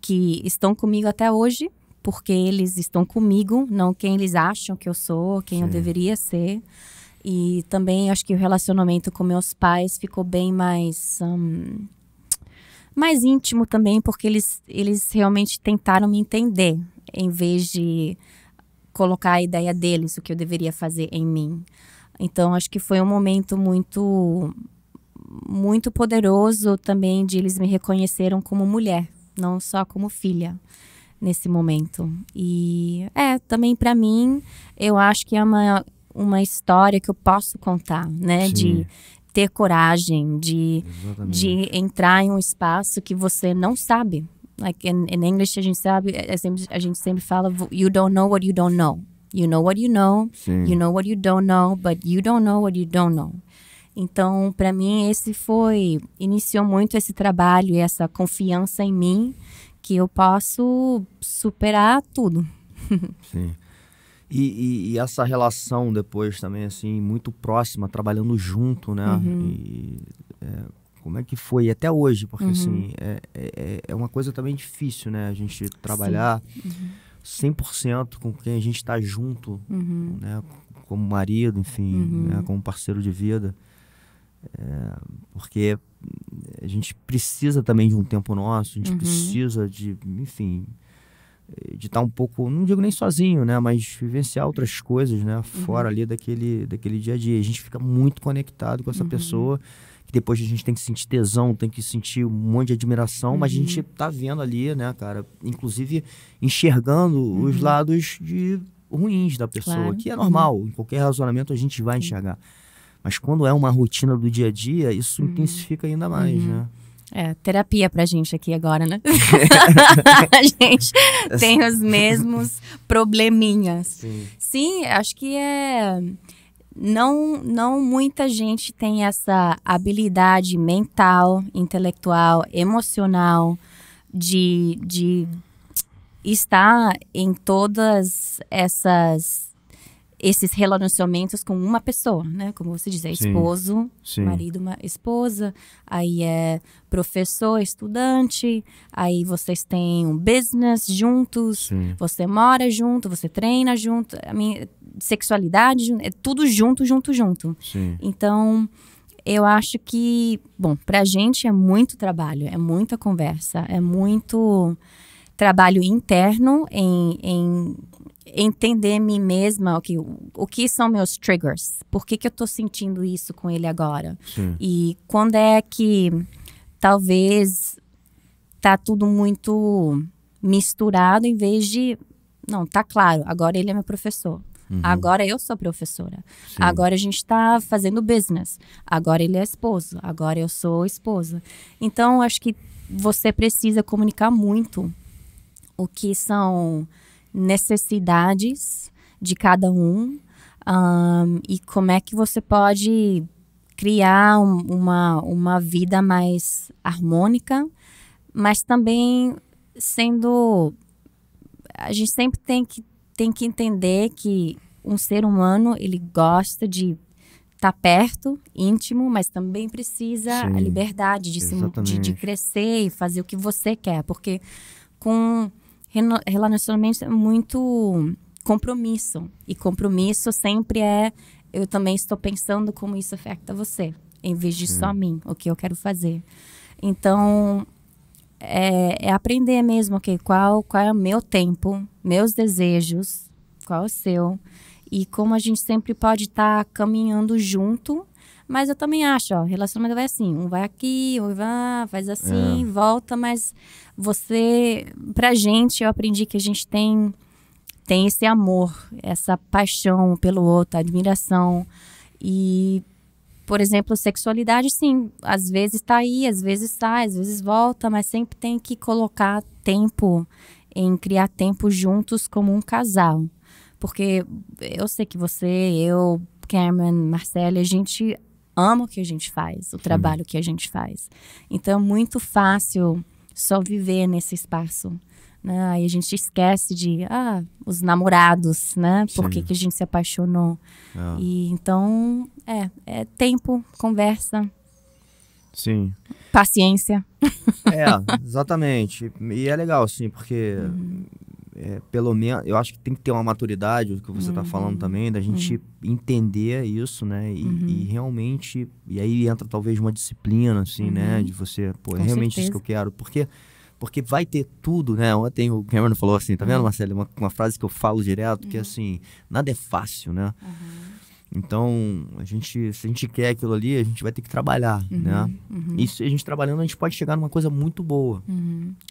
que estão comigo até hoje, porque eles estão comigo, não quem eles acham que eu sou, quem eu deveria ser. E também acho que o relacionamento com meus pais ficou bem mais íntimo também, porque eles realmente tentaram me entender, em vez de colocar a ideia deles, o que eu deveria fazer em mim. Então, acho que foi um momento muito, muito poderoso também, de eles me reconheceram como mulher, não só como filha, nesse momento. E, também para mim, eu acho que é uma história que eu posso contar, né? Sim. De ter coragem, de entrar em um espaço que você não sabe. Like in English, a gente sempre fala, you don't know what you don't know. You know what you know, you know what you don't know, but you don't know what you don't know. Então, para mim, iniciou muito esse trabalho e essa confiança em mim, que eu posso superar tudo. Sim. E essa relação depois também, assim, muito próxima, trabalhando junto, né? E, como é que foi até hoje? Porque, assim, é uma coisa também difícil, né? A gente trabalhar 100% com quem a gente está junto, né? Como marido, enfim, né? Como parceiro de vida. Porque a gente precisa também de um tempo nosso, a gente precisa de, enfim, de estar um pouco, não digo nem sozinho, né, mas vivenciar outras coisas, né, fora ali daquele dia a dia. A gente fica muito conectado com essa pessoa, que depois a gente tem que sentir tesão, tem que sentir um monte de admiração, mas a gente tá vendo ali, né, cara, inclusive enxergando os lados ruins da pessoa, que é normal, em qualquer relacionamento a gente vai enxergar. Mas quando é uma rotina do dia a dia, isso intensifica ainda mais, né? Terapia pra gente aqui agora, né? A gente tem os mesmos probleminhas. Sim, acho que não muita gente tem essa habilidade mental, intelectual, emocional de estar em todas esses relacionamentos com uma pessoa, né? Como você diz, esposo, marido, esposa, aí é professor, estudante, aí vocês têm um business juntos, você mora junto, você treina junto, sexualidade, é tudo junto. Então, eu acho que, bom, pra gente é muito trabalho, é muita conversa, é muito trabalho interno em entender mim mesma, o que são meus triggers, por que eu tô sentindo isso com ele agora, e quando é que talvez tá tudo muito misturado, em vez de, não, tá claro, agora ele é meu professor, agora eu sou professora, agora a gente tá fazendo business, agora ele é esposo, agora eu sou esposa. Então, acho que você precisa comunicar muito o que são necessidades de cada um, e como é que você pode criar uma vida mais harmônica, mas também a gente sempre tem que entender que um ser humano, ele gosta de estar perto, íntimo, mas também precisa a liberdade de crescer e fazer o que você quer, porque com relacionamento é muito compromisso. E compromisso sempre eu também estou pensando como isso afeta você, em vez de só mim, o que eu quero fazer. Então, é aprender mesmo, qual é o meu tempo, meus desejos, qual é o seu, e como a gente sempre pode estar caminhando junto. Mas eu também acho, relacionamento vai assim, um vai aqui, um faz assim, volta, mas pra gente, eu aprendi que a gente tem esse amor, essa paixão pelo outro, admiração. E, por exemplo, sexualidade, sim, às vezes tá aí, às vezes sai, às vezes volta, mas sempre tem que colocar tempo, em criar tempo juntos como um casal. Porque eu sei que você, eu, Cameron, Marcele, a gente ama o que a gente faz, o trabalho que a gente faz. Então é muito fácil só viver nesse espaço, né? Aí a gente esquece de os namorados, né? Por que a gente se apaixonou. E então é tempo, conversa. Sim. Paciência. Exatamente. E é legal, sim, porque pelo menos eu acho que tem que ter uma maturidade, o que você está falando também, da gente entender isso, né? E realmente, e aí entra talvez uma disciplina, assim, né? De você, é realmente isso que eu quero. Porque vai ter tudo, né? Ontem o Cameron falou assim, tá vendo, Marcelo? Uma frase que eu falo direto, que é assim, nada é fácil, né? Então, se a gente quer aquilo ali, a gente vai ter que trabalhar, né? E se a gente trabalhando, a gente pode chegar numa coisa muito boa.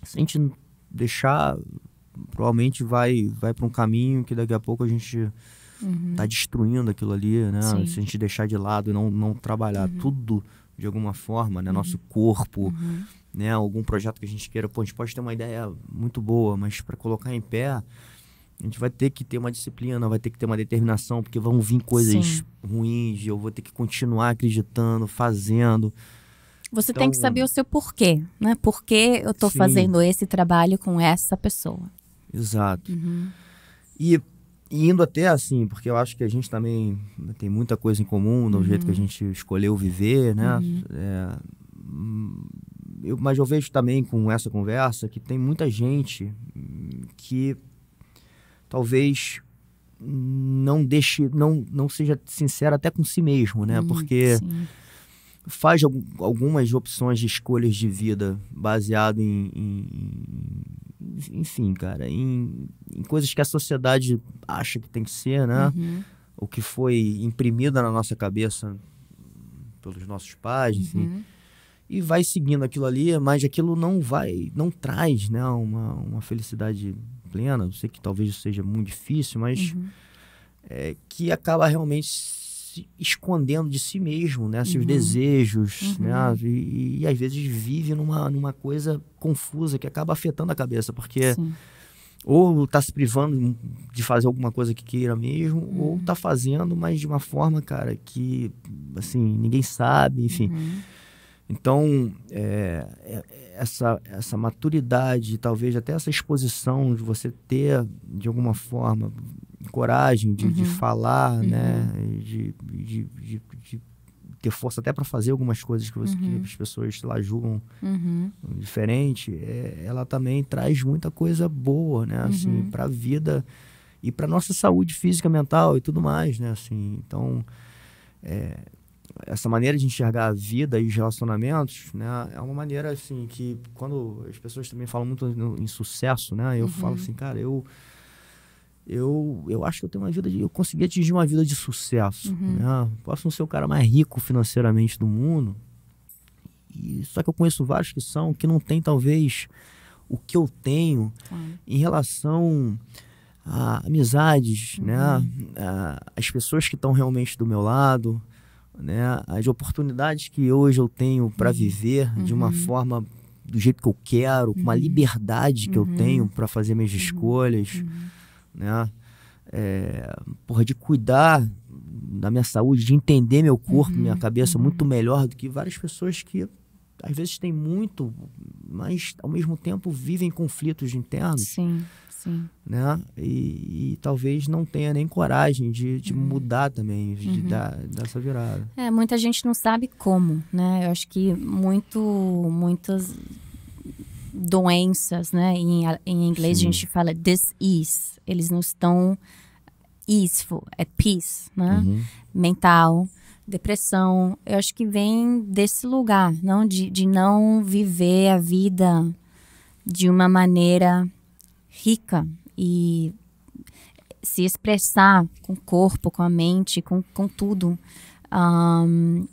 Se a gente deixar, provavelmente vai para um caminho que daqui a pouco a gente tá destruindo aquilo ali, né? Sim. Se a gente deixar de lado e não trabalhar tudo de alguma forma, né? Nosso corpo, né? Algum projeto que a gente queira, a gente pode ter uma ideia muito boa, mas para colocar em pé, a gente vai ter que ter uma disciplina, vai ter que ter uma determinação, porque vão vir coisas ruins, eu vou ter que continuar acreditando, fazendo. Você tem que saber o seu porquê, né? Por que eu tô fazendo esse trabalho com essa pessoa. Exato. E indo até assim, porque eu acho que a gente também tem muita coisa em comum, do jeito que a gente escolheu viver, né? Mas eu vejo também com essa conversa que tem muita gente que talvez não seja sincera até com si mesmo, né? Porque faz algumas opções de escolhas de vida baseado enfim, cara, em coisas que a sociedade acha que tem que ser, né? O que foi imprimida na nossa cabeça pelos nossos pais, enfim. E vai seguindo aquilo ali, mas aquilo não traz, né, uma felicidade plena. Eu sei que talvez isso seja muito difícil, mas que acaba realmente se escondendo de si mesmo, né, seus desejos, né, e às vezes vive numa coisa confusa que acaba afetando a cabeça, porque ou está se privando de fazer alguma coisa que queira mesmo, ou está fazendo, mas de uma forma, cara, que assim, ninguém sabe, enfim. Então, essa maturidade, talvez até essa exposição de você ter, de alguma forma, coragem de falar, né? De ter força até para fazer algumas coisas que as pessoas lá julgam diferente, ela também traz muita coisa boa, né? Assim, para a vida e para nossa saúde física, mental e tudo mais, né? Assim, então, essa maneira de enxergar a vida e os relacionamentos, né, é uma maneira assim que quando as pessoas também falam muito em sucesso, né, eu falo assim, cara, eu acho que eu tenho uma vida eu consegui atingir uma vida de sucesso, né? Posso não ser o cara mais rico financeiramente do mundo, só que eu conheço vários que não tem talvez o que eu tenho em relação a amizades, né, as pessoas que estão realmente do meu lado, né, as oportunidades que hoje eu tenho para viver de uma forma do jeito que eu quero, com uma liberdade que eu tenho para fazer minhas escolhas, né, de cuidar da minha saúde, de entender meu corpo, minha cabeça muito melhor do que várias pessoas que às vezes têm muito, mas ao mesmo tempo vivem conflitos internos. Sim. Né? E talvez não tenha nem coragem de mudar também, de dar essa virada. Muita gente não sabe como, né? Eu acho que muitas doenças, né? Em inglês a gente fala dis-ease. Eles não estão easeful, at peace, né? Mental, depressão. Eu acho que vem desse lugar, não de não viver a vida de uma maneira rica e se expressar com o corpo, com a mente, com tudo.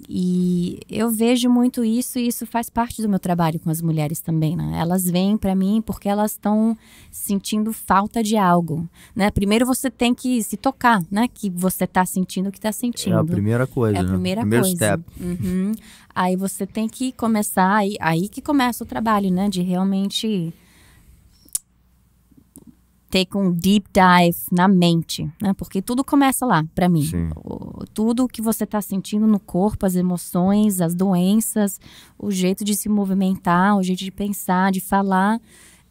E eu vejo muito isso, e isso faz parte do meu trabalho com as mulheres também, né? Elas vêm para mim porque elas estão sentindo falta de algo, né? Primeiro você tem que se tocar, né? Que você tá sentindo o que tá sentindo. É a primeira coisa, né? Primeiro coisa. Step. Aí você tem que começar, aí que começa o trabalho, né? De realmente take um deep dive na mente, né? Porque tudo começa lá, para mim. Tudo que você tá sentindo no corpo, as emoções, as doenças, o jeito de se movimentar, o jeito de pensar, de falar,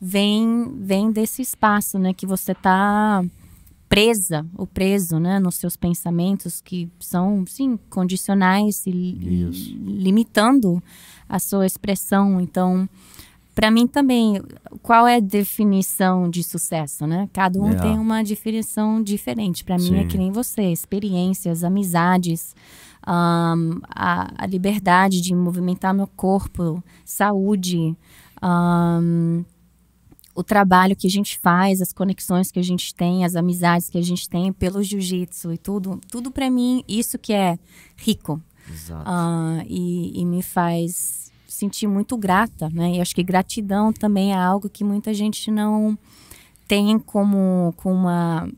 vem desse espaço, né? Que você tá preso, né? Nos seus pensamentos que são, sim, condicionais e limitando a sua expressão. Então, para mim também, qual é a definição de sucesso, né? Cada um tem uma definição diferente. Para mim é que nem você, experiências, amizades, a liberdade de movimentar meu corpo, saúde, o trabalho que a gente faz, as conexões que a gente tem, as amizades que a gente tem pelo jiu-jitsu e tudo para mim, isso que é rico. Exato. E me faz sentir muito grata, né? E acho que gratidão também é algo que muita gente não tem como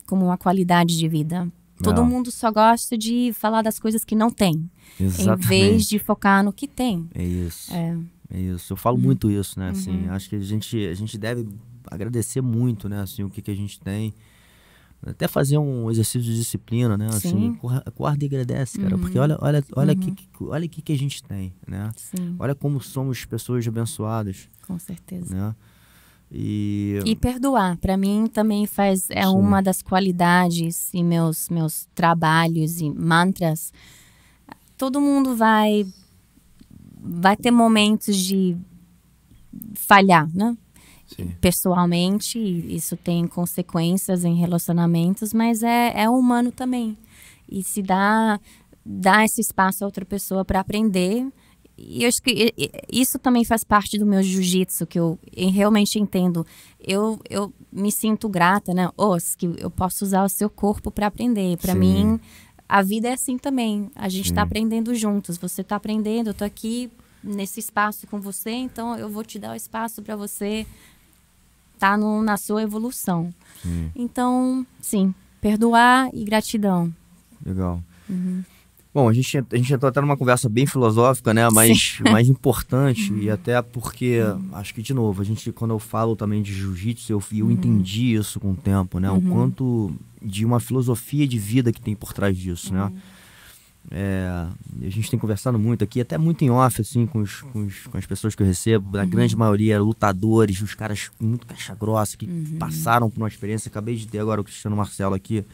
uma qualidade de vida. Todo mundo só gosta de falar das coisas que não tem, em vez de focar no que tem. É isso. É isso. Eu falo muito isso, né? Assim, acho que a gente deve agradecer muito, né? Assim, o que a gente tem. Até fazer um exercício de disciplina, né? Assim, acorda e agradece, cara. Porque olha o que a gente tem, né? Sim. Olha como somos pessoas abençoadas. Com certeza. Né? E perdoar, para mim também uma das qualidades e meus trabalhos e mantras. Todo mundo vai ter momentos de falhar, né? Pessoalmente, isso tem consequências em relacionamentos, mas é humano também. E se dá esse espaço a outra pessoa para aprender. E eu acho que isso também faz parte do meu jiu-jitsu, que eu realmente entendo. Eu me sinto grata, né? Que eu posso usar o seu corpo para aprender. Para mim, a vida é assim também. A gente está aprendendo juntos. Você está aprendendo, eu tô aqui nesse espaço com você, então eu vou te dar o espaço para você tá na sua evolução. Então, sim, perdoar e gratidão. Legal. Bom, a gente entrou até numa conversa bem filosófica, né? Mas mais importante, e até porque, acho que, de novo, quando eu falo também de jiu-jitsu, eu entendi isso com o tempo, né? O quanto de uma filosofia de vida que tem por trás disso, né? A gente tem conversado muito aqui, até muito em off, assim, com as pessoas que eu recebo, a grande maioria lutadores, os caras muito caixa grossa, que passaram por uma experiência. Acabei de ter agora o Cristiano Marcelo aqui,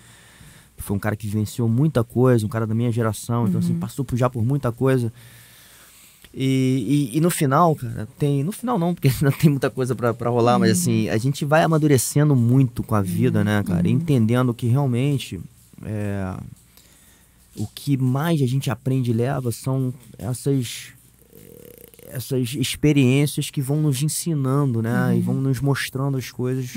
que foi um cara que vivenciou muita coisa, um cara da minha geração, então assim, passou já por muita coisa. E no final, cara, no final não, porque não tem muita coisa pra rolar, mas assim, a gente vai amadurecendo muito com a vida, né, cara, entendendo que realmente o que mais a gente aprende e leva são essas experiências que vão nos ensinando, né? E vão nos mostrando as coisas,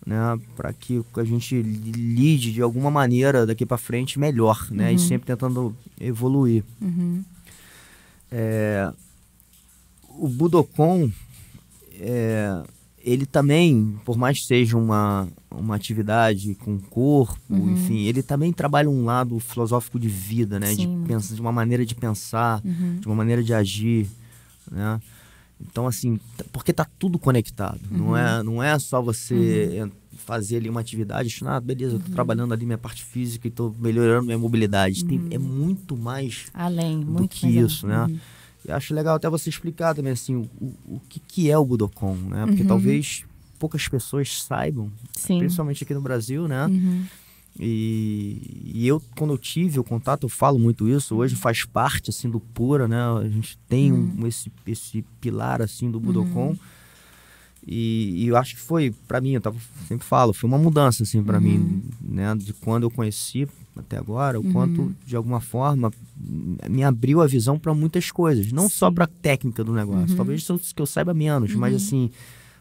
né? Para que a gente lide de alguma maneira daqui para frente melhor, né? E sempre tentando evoluir. O Budokan, ele também, por mais que seja uma atividade com corpo, enfim, ele também trabalha um lado filosófico de vida, né? De uma maneira de pensar, de uma maneira de agir, né? Então, assim, porque tá tudo conectado. Não é só você fazer ali uma atividade, beleza, eu tô trabalhando ali minha parte física e tô melhorando minha mobilidade. É muito mais do que isso, né? Eu acho legal até você explicar também, assim, o que é o Budokan, né? Porque talvez poucas pessoas saibam, principalmente aqui no Brasil, né? E eu, quando eu tive o contato, eu falo muito isso, hoje faz parte, assim, do Pura, né? A gente tem esse pilar, assim, do Budokan. E eu acho que foi, pra mim, sempre falo, foi uma mudança, assim, pra mim, né? De quando eu conheci até agora, o quanto, de alguma forma, me abriu a visão para muitas coisas. Não só para a técnica do negócio, talvez que eu saiba menos, mas, assim,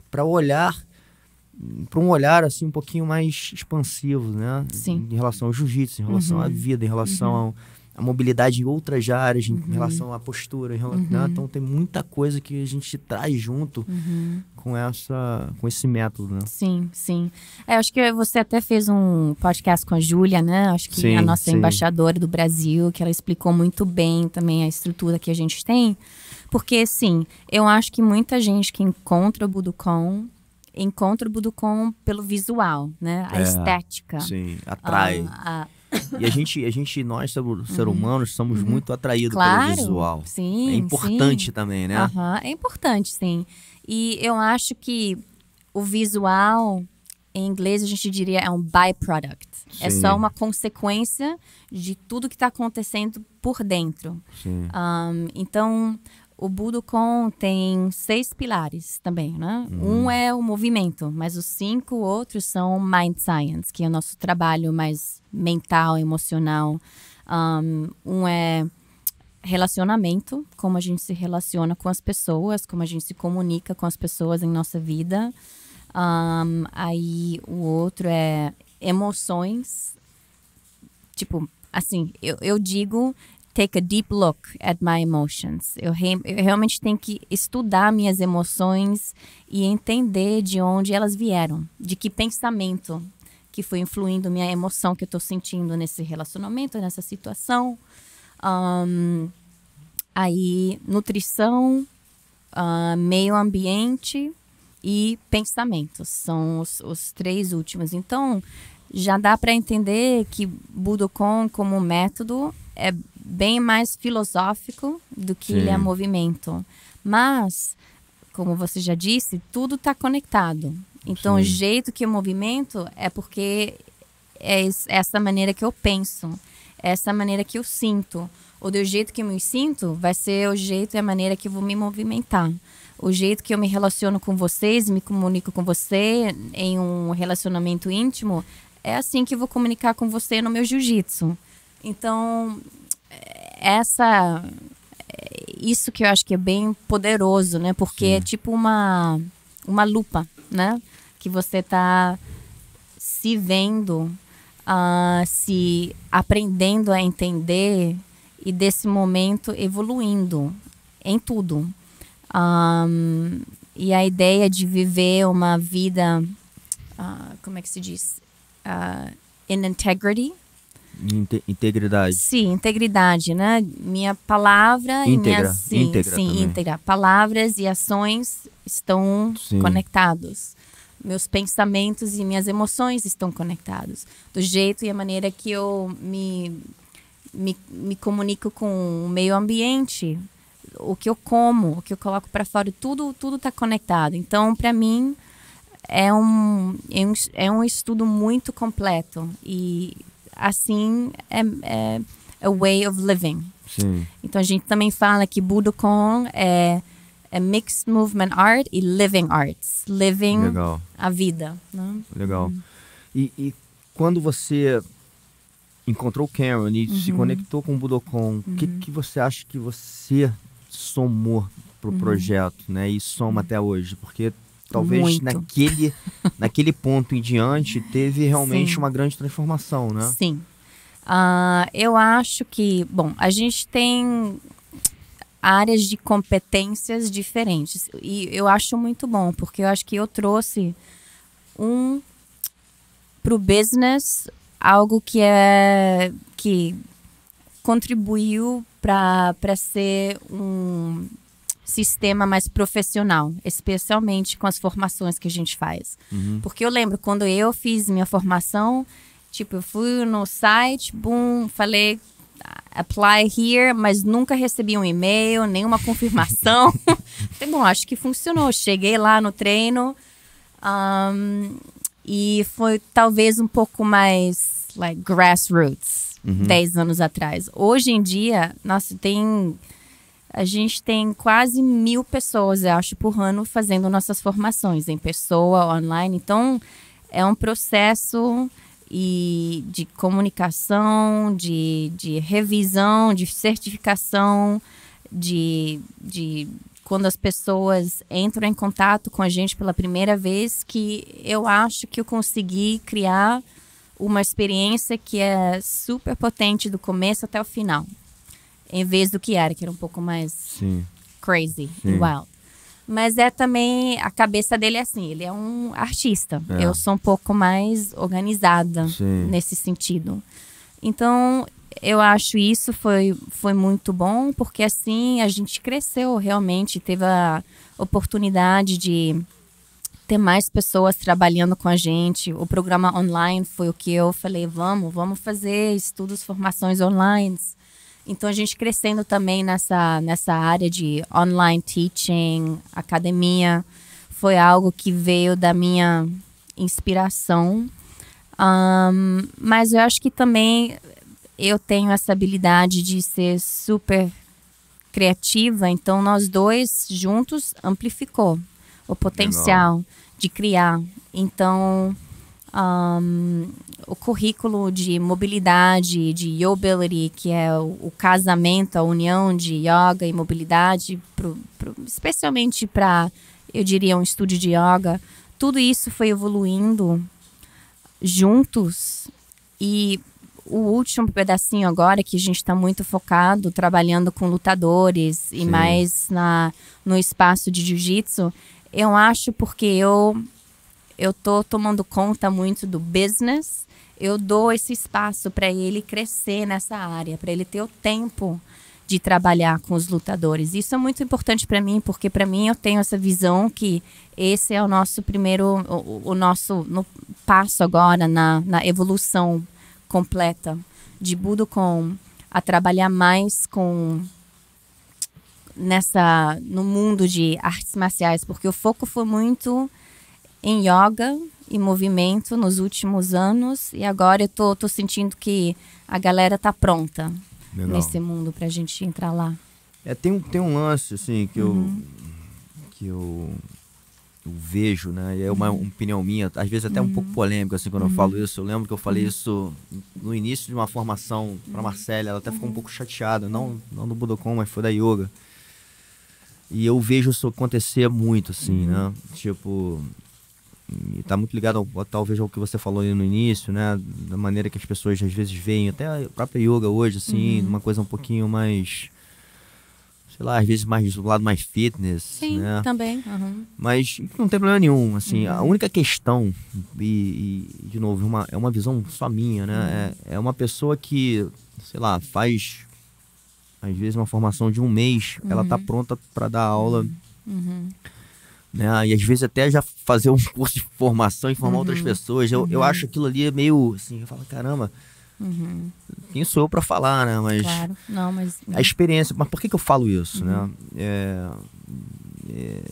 para um olhar, assim, um pouquinho mais expansivo, né? Em relação ao jiu-jitsu, em relação à vida, em relação à mobilidade em outras áreas, em relação à postura, né? Então tem muita coisa que a gente traz junto com esse método, né? Sim. Acho que você até fez um podcast com a Júlia, né? Acho que a nossa embaixadora do Brasil, que ela explicou muito bem também a estrutura que a gente tem. Porque, sim, eu acho que muita gente que encontra o Budokan encontro o Budokon pelo visual, né? A estética. Sim, atrai. E a gente, nós, ser humanos, somos muito atraídos pelo visual. Sim, é importante também, né? É importante, sim. E eu acho que o visual, em inglês, a gente diria é um byproduct. Sim. É só uma consequência de tudo que está acontecendo por dentro. Sim. Então, o Budokon tem 6 pilares também, né? Um é o movimento, mas os 5 outros são Mind Science, que é o nosso trabalho mais mental, emocional. Um é relacionamento, como a gente se relaciona com as pessoas, como a gente se comunica com as pessoas em nossa vida. Aí o outro é emoções. Tipo, assim, eu digo... Take a deep look at my emotions. Eu realmente tenho que estudar minhas emoções e entender de onde elas vieram. De que pensamento que foi influindo minha emoção que eu estou sentindo nesse relacionamento, nessa situação. Aí, nutrição, meio ambiente e pensamentos. São os 3 últimos. Então, já dá para entender que Budokon como método é bem mais filosófico do que ele é movimento. Mas, como você já disse, tudo está conectado. Então, o jeito que eu movimento é porque é essa maneira que eu penso, é essa maneira que eu sinto. Ou do jeito que eu me sinto, vai ser o jeito e a maneira que eu vou me movimentar. O jeito que eu me relaciono com vocês, me comunico com você em um relacionamento íntimo, é assim que eu vou comunicar com você no meu jiu-jitsu. Então, isso que eu acho que é bem poderoso, né? Porque é tipo uma lupa, né? Que você tá se vendo, se aprendendo a entender e desse momento evoluindo em tudo. E a ideia de viver uma vida, como é que se diz? In integrity. Integridade. Sim, integridade, né? Minha palavra íntegra. Íntegra. Palavras e ações estão conectados. Meus pensamentos e minhas emoções estão conectados. Do jeito e a maneira que eu me comunico com o meio ambiente, o que eu como, o que eu coloco para fora, tudo está conectado. Então, para mim, é um estudo muito completo e assim é a way of living. Sim. Então a gente também fala que Budokon é mixed movement art e living arts, living a vida, né? Legal. E quando você encontrou o Cameron e se conectou com o Budokon, o que você acha que você somou pro projeto, né? E soma até hoje, porque talvez naquele ponto em diante teve realmente uma grande transformação, né? Sim. Eu acho que, bom, a gente tem áreas de competências diferentes. E eu acho muito bom, porque eu acho que eu trouxe pro business algo que contribuiu para ser um sistema mais profissional, especialmente com as formações que a gente faz. Porque eu lembro, quando eu fiz minha formação, tipo, eu fui no site, falei, apply here, mas nunca recebi um e-mail, nenhuma confirmação. Bom, acho que funcionou. Cheguei lá no treino e foi talvez um pouco mais like grassroots, 10 anos atrás. Hoje em dia, nossa, a gente tem quase 1.000 pessoas, eu acho, por ano fazendo nossas formações, em pessoa, online. Então, é um processo de comunicação, de revisão, de certificação, de quando as pessoas entram em contato com a gente pela primeira vez, que eu acho que eu consegui criar uma experiência que é super potente do começo até o final. Em vez do que era um pouco mais crazy e wild. Mas também, a cabeça dele é assim, ele é um artista. Eu sou um pouco mais organizada nesse sentido. Então, eu acho isso foi muito bom, porque assim a gente cresceu realmente, teve a oportunidade de ter mais pessoas trabalhando com a gente. O programa online foi o que eu falei, vamos fazer estudos, formações online. Então, a gente crescendo também nessa área de online teaching, academia, foi algo que veio da minha inspiração. Mas eu acho que também eu tenho essa habilidade de ser super criativa, então nós dois juntos amplificou o potencial de criar. Então, o currículo de mobilidade, de Yobility, que é o casamento, a união de yoga e mobilidade, especialmente para, eu diria, um estúdio de yoga, tudo isso foi evoluindo juntos. E o último pedacinho agora, que a gente está muito focado, trabalhando com lutadores e mais no espaço de jiu-jitsu, eu acho porque eu tô tomando conta muito do business, eu dou esse espaço para ele crescer nessa área, para ele ter o tempo de trabalhar com os lutadores. Isso é muito importante para mim, porque para mim eu tenho essa visão que esse é o nosso primeiro, o nosso passo agora na evolução completa de Budokan, a trabalhar mais no mundo de artes marciais, porque o foco foi muito em yoga e movimento nos últimos anos, e agora eu tô sentindo que a galera tá pronta nesse mundo pra gente entrar lá. Tem um lance assim que eu vejo, né? E é uma opinião minha, às vezes até um pouco polêmica, assim, quando eu falo isso. Eu lembro que eu falei isso no início de uma formação para Marcela, ela até ficou um pouco chateada, não do Budokan, mas foi da yoga. E eu vejo isso acontecer muito, assim, né? Tipo, e tá muito ligado talvez ao que você falou aí no início, né? Da maneira que as pessoas às vezes veem, até a própria yoga hoje, assim, uma coisa um pouquinho mais, sei lá, às vezes mais do lado mais fitness. Sim, né? Também. Mas não tem problema nenhum, assim, a única questão, e de novo, é uma visão só minha, né? É uma pessoa que, sei lá, faz às vezes uma formação de um mês, ela tá pronta para dar aula, né? E às vezes até já fazer um curso de formação e formar outras pessoas. Eu acho aquilo ali meio assim, eu falo, caramba, quem sou eu para falar, né? Mas, claro. Não, mas a experiência, mas por que eu falo isso, né?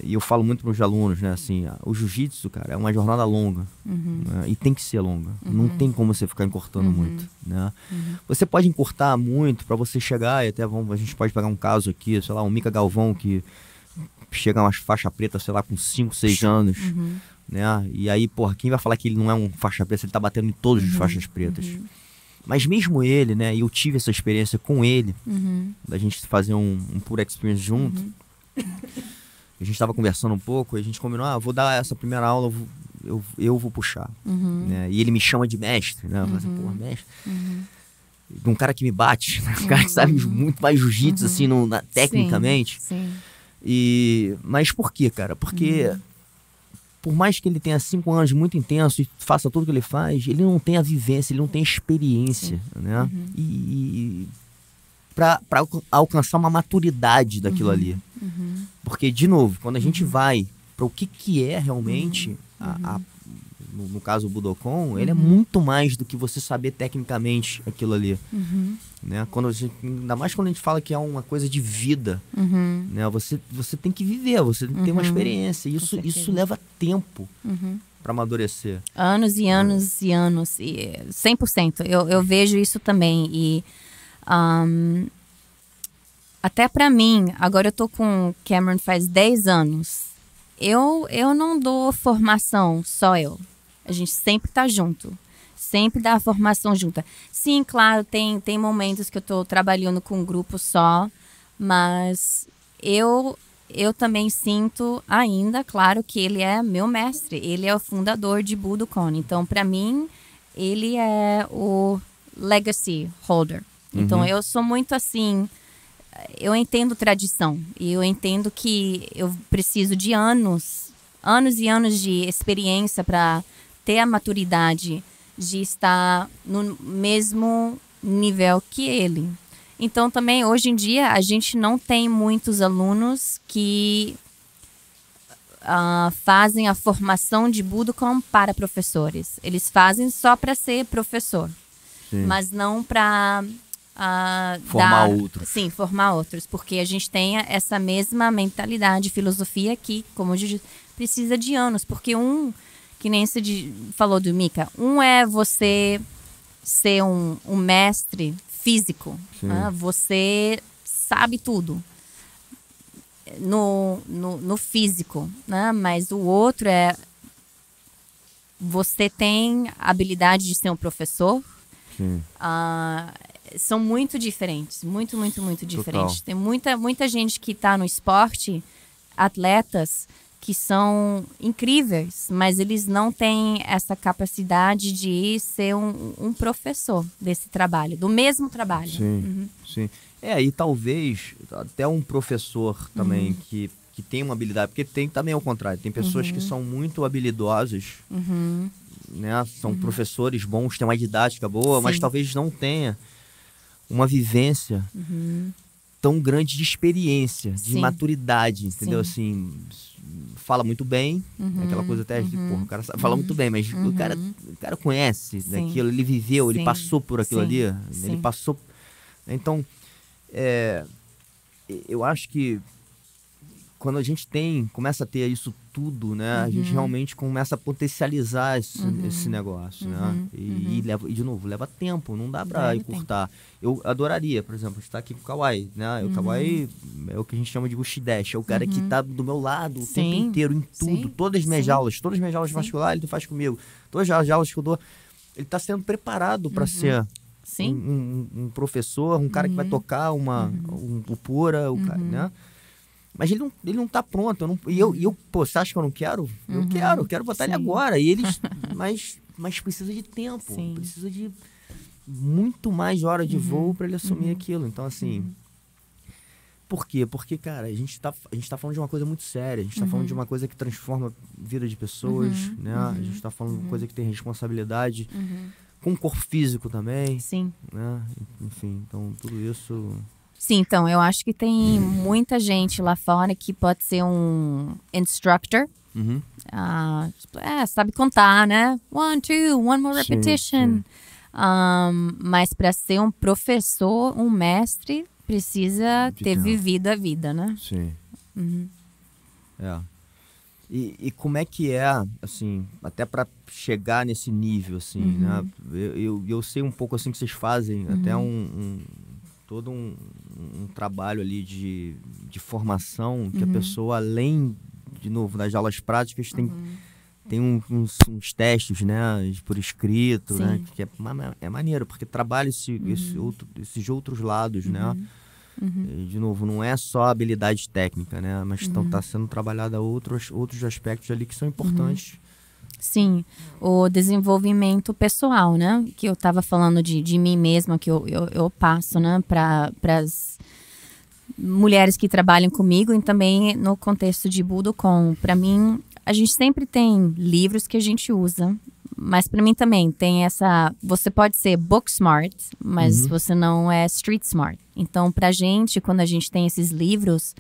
E eu falo muito para os alunos, né? Assim, o jiu-jitsu, cara, é uma jornada longa, né? E tem que ser longa. Não tem como você ficar encurtando muito, né? Você pode encurtar muito para você chegar, e até a gente pode pegar um caso aqui, sei lá, o Mica Galvão, que chega a umas faixa preta, sei lá, com 5, 6 anos, né? E aí, porra, quem vai falar que ele não é um faixa preta, ele tá batendo em todas as faixas pretas? Mas mesmo ele, né, e eu tive essa experiência com ele, da gente fazer um Pure Experience junto, a gente tava conversando um pouco, e a gente combinou, vou dar essa primeira aula, eu vou puxar, né? E ele me chama de mestre, né? Eu falei assim, porra, mestre? De um cara que me bate, né? Um cara que sabe muito mais jiu-jitsu, assim, tecnicamente. Sim. Mas por quê, cara? Porque por mais que ele tenha 5 anos muito intenso e faça tudo que ele faz, ele não tem a vivência, ele não tem a experiência, né? E para alcançar uma maturidade daquilo ali. Porque, de novo, quando a gente vai para o que é realmente, no caso o Budokan, ele é muito mais do que você saber tecnicamente aquilo ali. Né? Ainda mais quando a gente fala que é uma coisa de vida, né? Você tem que viver, você tem que ter uma experiência. Isso leva tempo para amadurecer. Anos e anos e anos. 100%. Eu vejo isso também. E até para mim, agora eu tô com o Cameron faz 10 anos. Eu não dou formação, só eu. A gente sempre tá junto. Sempre dá a formação junta. Sim, claro, tem momentos que eu tô trabalhando com um grupo só, mas eu também sinto ainda, claro, que ele é meu mestre. Ele é o fundador de Budokan. Então, para mim, ele é o legacy holder. Então, eu sou muito assim, eu entendo tradição. E eu entendo que eu preciso de anos e anos de experiência para ter a maturidade de estar no mesmo nível que ele. Então, também, hoje em dia, a gente não tem muitos alunos que fazem a formação de Budokon para professores. Eles fazem só para ser professor, mas não para formar outros. Sim, formar outros, porque a gente tem essa mesma mentalidade, filosofia que, como eu disse, precisa de anos, porque que nem você falou do Mika, é você ser um mestre físico, né? Você sabe tudo no físico, né? Mas o outro você tem a habilidade de ser um professor. São muito diferentes, muito diferentes. Tem muita gente que está no esporte, atletas que são incríveis, mas eles não têm essa capacidade de ser um professor desse trabalho, do mesmo trabalho. Sim. E talvez até um professor também que tem uma habilidade, porque tem também ao contrário, tem pessoas que são muito habilidosas, né? São professores bons, têm uma didática boa, mas talvez não tenha uma vivência tão grande de experiência, de maturidade, entendeu? Assim, fala muito bem, aquela coisa até de, o cara fala muito bem, mas o cara conhece daquilo, ele viveu, ele passou por aquilo ali, ele passou. Então, eu acho que quando a gente começa a ter isso tudo, né, a gente realmente começa a potencializar esse negócio, né? E de novo, leva tempo, não dá pra encurtar. Eu adoraria, por exemplo, estar aqui com o Kawhi, né? O Kawhi é o que a gente chama de Bushidash, é o cara que tá do meu lado o tempo inteiro, em tudo, todas as minhas aulas de vascular, ele faz comigo. Todas as aulas que eu dou, ele tá sendo preparado para ser um professor, um cara que vai tocar o Pura, o cara, né? Mas ele não tá pronto. Pô, você acha que eu não quero? Eu quero botar ele agora. E eles, mas precisa de tempo, precisa de muito mais horas de voo para ele assumir aquilo. Então, assim, por quê? Porque, cara, a gente tá falando de uma coisa muito séria. A gente tá falando de uma coisa que transforma a vida de pessoas, né? A gente tá falando de uma coisa que tem responsabilidade com o corpo físico também. Né? Enfim, então tudo isso... Sim, então, eu acho que tem muita gente lá fora que pode ser um instructor. Sabe contar, né? 1, 2, one more repetition. Mas para ser um professor, um mestre, precisa ter vivido a vida, né? Sim. E como é que assim, até para chegar nesse nível, assim, né? Eu sei um pouco assim que vocês fazem, até todo um trabalho ali de formação, que a pessoa, além, de novo, das aulas práticas, tem uns testes, né, por escrito, né, que é maneiro, porque trabalha esses outros lados, né. E, de novo, não é só habilidade técnica, né, mas tá sendo trabalhada outros aspectos ali que são importantes. Sim, o desenvolvimento pessoal, né? Que eu estava falando de mim mesma, que eu passo, né? Para as mulheres que trabalham comigo e também no contexto de Budokon. Para mim, a gente sempre tem livros que a gente usa, mas para mim também tem essa... Você pode ser book smart, mas você não é street smart. Então, pra gente, quando a gente tem esses livros...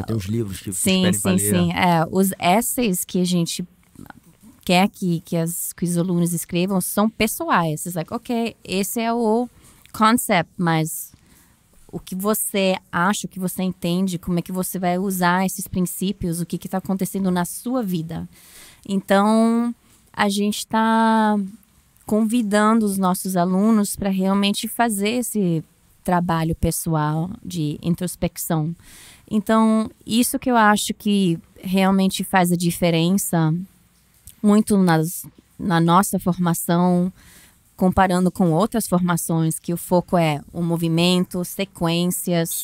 tem os livros que vocês pedem pra ler. Sim. Os essays que a gente... quer que os alunos escrevam são pessoais. It's like, ok, esse é o concept, mas o que você acha, o que você entende, como é que você vai usar esses princípios, o que está acontecendo na sua vida. Então, a gente está convidando os nossos alunos para realmente fazer esse trabalho pessoal de introspecção. Então, isso que eu acho que realmente faz a diferença muito na nossa formação, comparando com outras formações, que o foco é o movimento, sequências,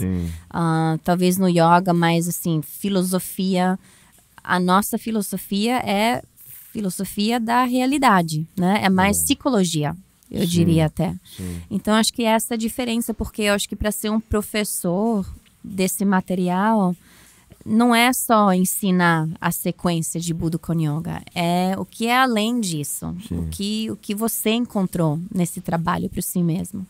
talvez no yoga, mas assim, filosofia. A nossa filosofia é filosofia da realidade, né? É mais psicologia, eu diria até. Então, acho que essa é a diferença, porque eu acho que para ser um professor desse material... não é só ensinar a sequência de Budokon Yoga, é o que é além disso, o que você encontrou nesse trabalho para si mesmo.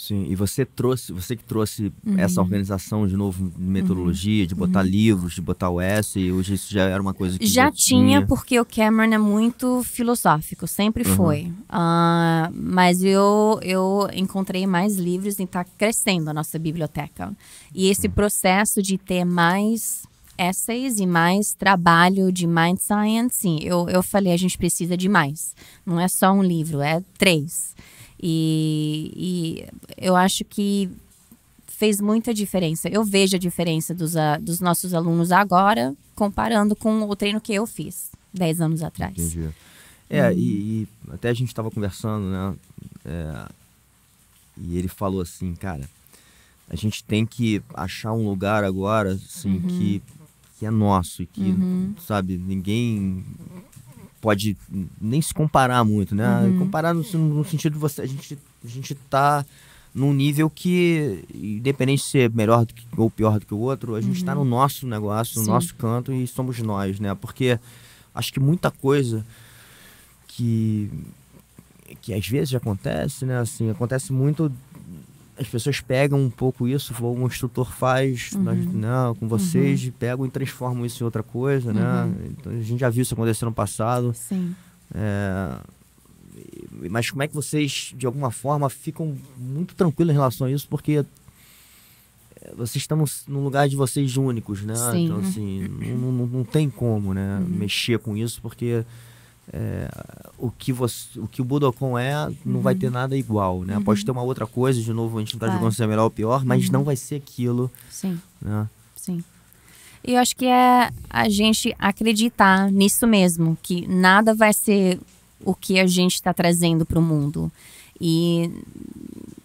Sim, e você que trouxe essa organização de novo, de metodologia, de botar livros, de botar o S, e hoje isso já era uma coisa que já tinha, porque o Cameron é muito filosófico, sempre foi. Mas eu encontrei mais livros e está crescendo a nossa biblioteca. E esse processo de ter mais essays e mais trabalho de Mind Science, sim, eu falei, a gente precisa de mais. Não é só um livro, é 3. E eu acho que fez muita diferença. Eu vejo a diferença dos nossos alunos agora, comparando com o treino que eu fiz 10 anos atrás. Entendi. E até a gente estava conversando, né? E ele falou assim, cara, a gente tem que achar um lugar agora, assim, que é nosso e que, sabe, ninguém pode nem se comparar muito, né? Comparar no sentido de você, a gente tá num nível que, independente de ser melhor ou pior do que o outro, a gente tá no nosso negócio, no nosso canto, e somos nós, né? Porque acho que muita coisa que às vezes acontece, né? Assim, acontece muito, as pessoas pegam um pouco isso, um instrutor faz né, com vocês, pegam e transformam isso em outra coisa, né? Então, a gente já viu isso acontecer no passado. Sim. Mas como é que vocês, de alguma forma, ficam muito tranquilos em relação a isso? Porque vocês estão num lugar de vocês únicos, né? Sim. Então, assim, não tem como, né, mexer com isso, porque o que o Budokon não vai ter nada igual, né? Pode ter uma outra coisa, de novo, a gente não está julgando se é melhor ou pior, mas não vai ser aquilo. Sim. Né? Sim. E eu acho que é a gente acreditar nisso mesmo, que nada vai ser o que a gente está trazendo para o mundo. E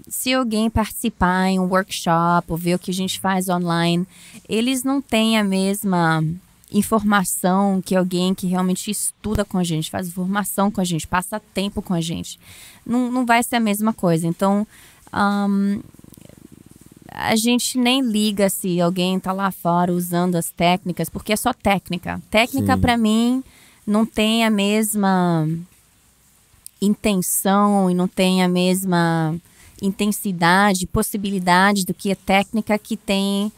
se alguém participar em um workshop ou ver o que a gente faz online, eles não têm a mesma informação que alguém que realmente estuda com a gente, faz formação com a gente, passa tempo com a gente. Não vai ser a mesma coisa. Então, a gente nem liga se alguém está lá fora usando as técnicas, porque é só técnica. Técnica, para mim, não tem a mesma intenção e não tem a mesma intensidade, possibilidade do que a técnica que tem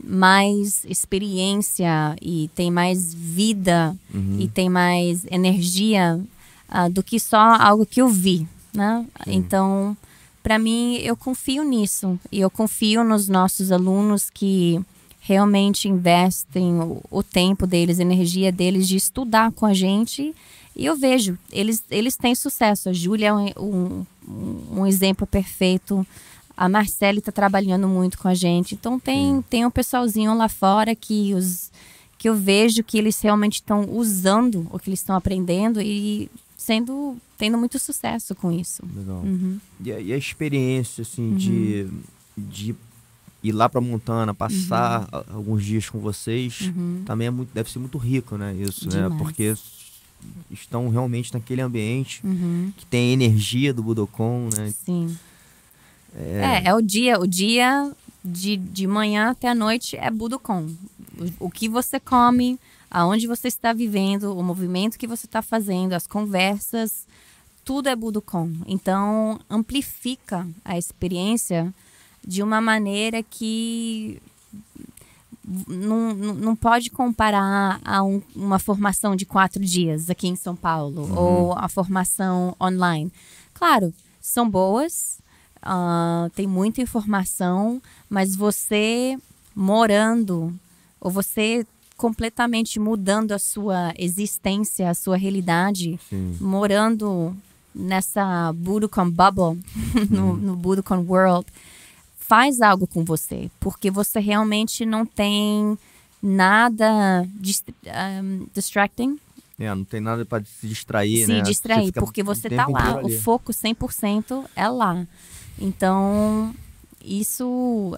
mais experiência e tem mais vida e tem mais energia do que só algo que eu vi, né? Então, para mim, eu confio nisso. E eu confio nos nossos alunos que realmente investem o tempo deles, a energia deles de estudar com a gente. E eu vejo, eles têm sucesso. A Júlia é um exemplo perfeito. A Marcele está trabalhando muito com a gente. Então, tem um pessoalzinho lá fora que eu vejo que eles realmente estão usando o que eles estão aprendendo e tendo muito sucesso com isso. Legal. E a experiência, assim, de ir lá para Montana, passar alguns dias com vocês, também deve ser muito rico, né? Isso, demais. Né? Porque estão realmente naquele ambiente que tem a energia do Budokon, né? Sim. É o dia de manhã até a noite é Budokon. O que você come, aonde você está vivendo, o movimento que você está fazendo, as conversas, tudo é Budokon. Então, amplifica a experiência de uma maneira que não pode comparar a uma formação de 4 dias aqui em São Paulo ou a formação online. Claro, são boas, tem muita informação, mas você morando ou você completamente mudando a sua existência, a sua realidade, morando nessa Budokon Bubble, no Budokon World, faz algo com você, porque você realmente não tem nada distracting. Não tem nada para se distrair, né? Se distrair, porque você tá lá, o foco 100% é lá. Então, isso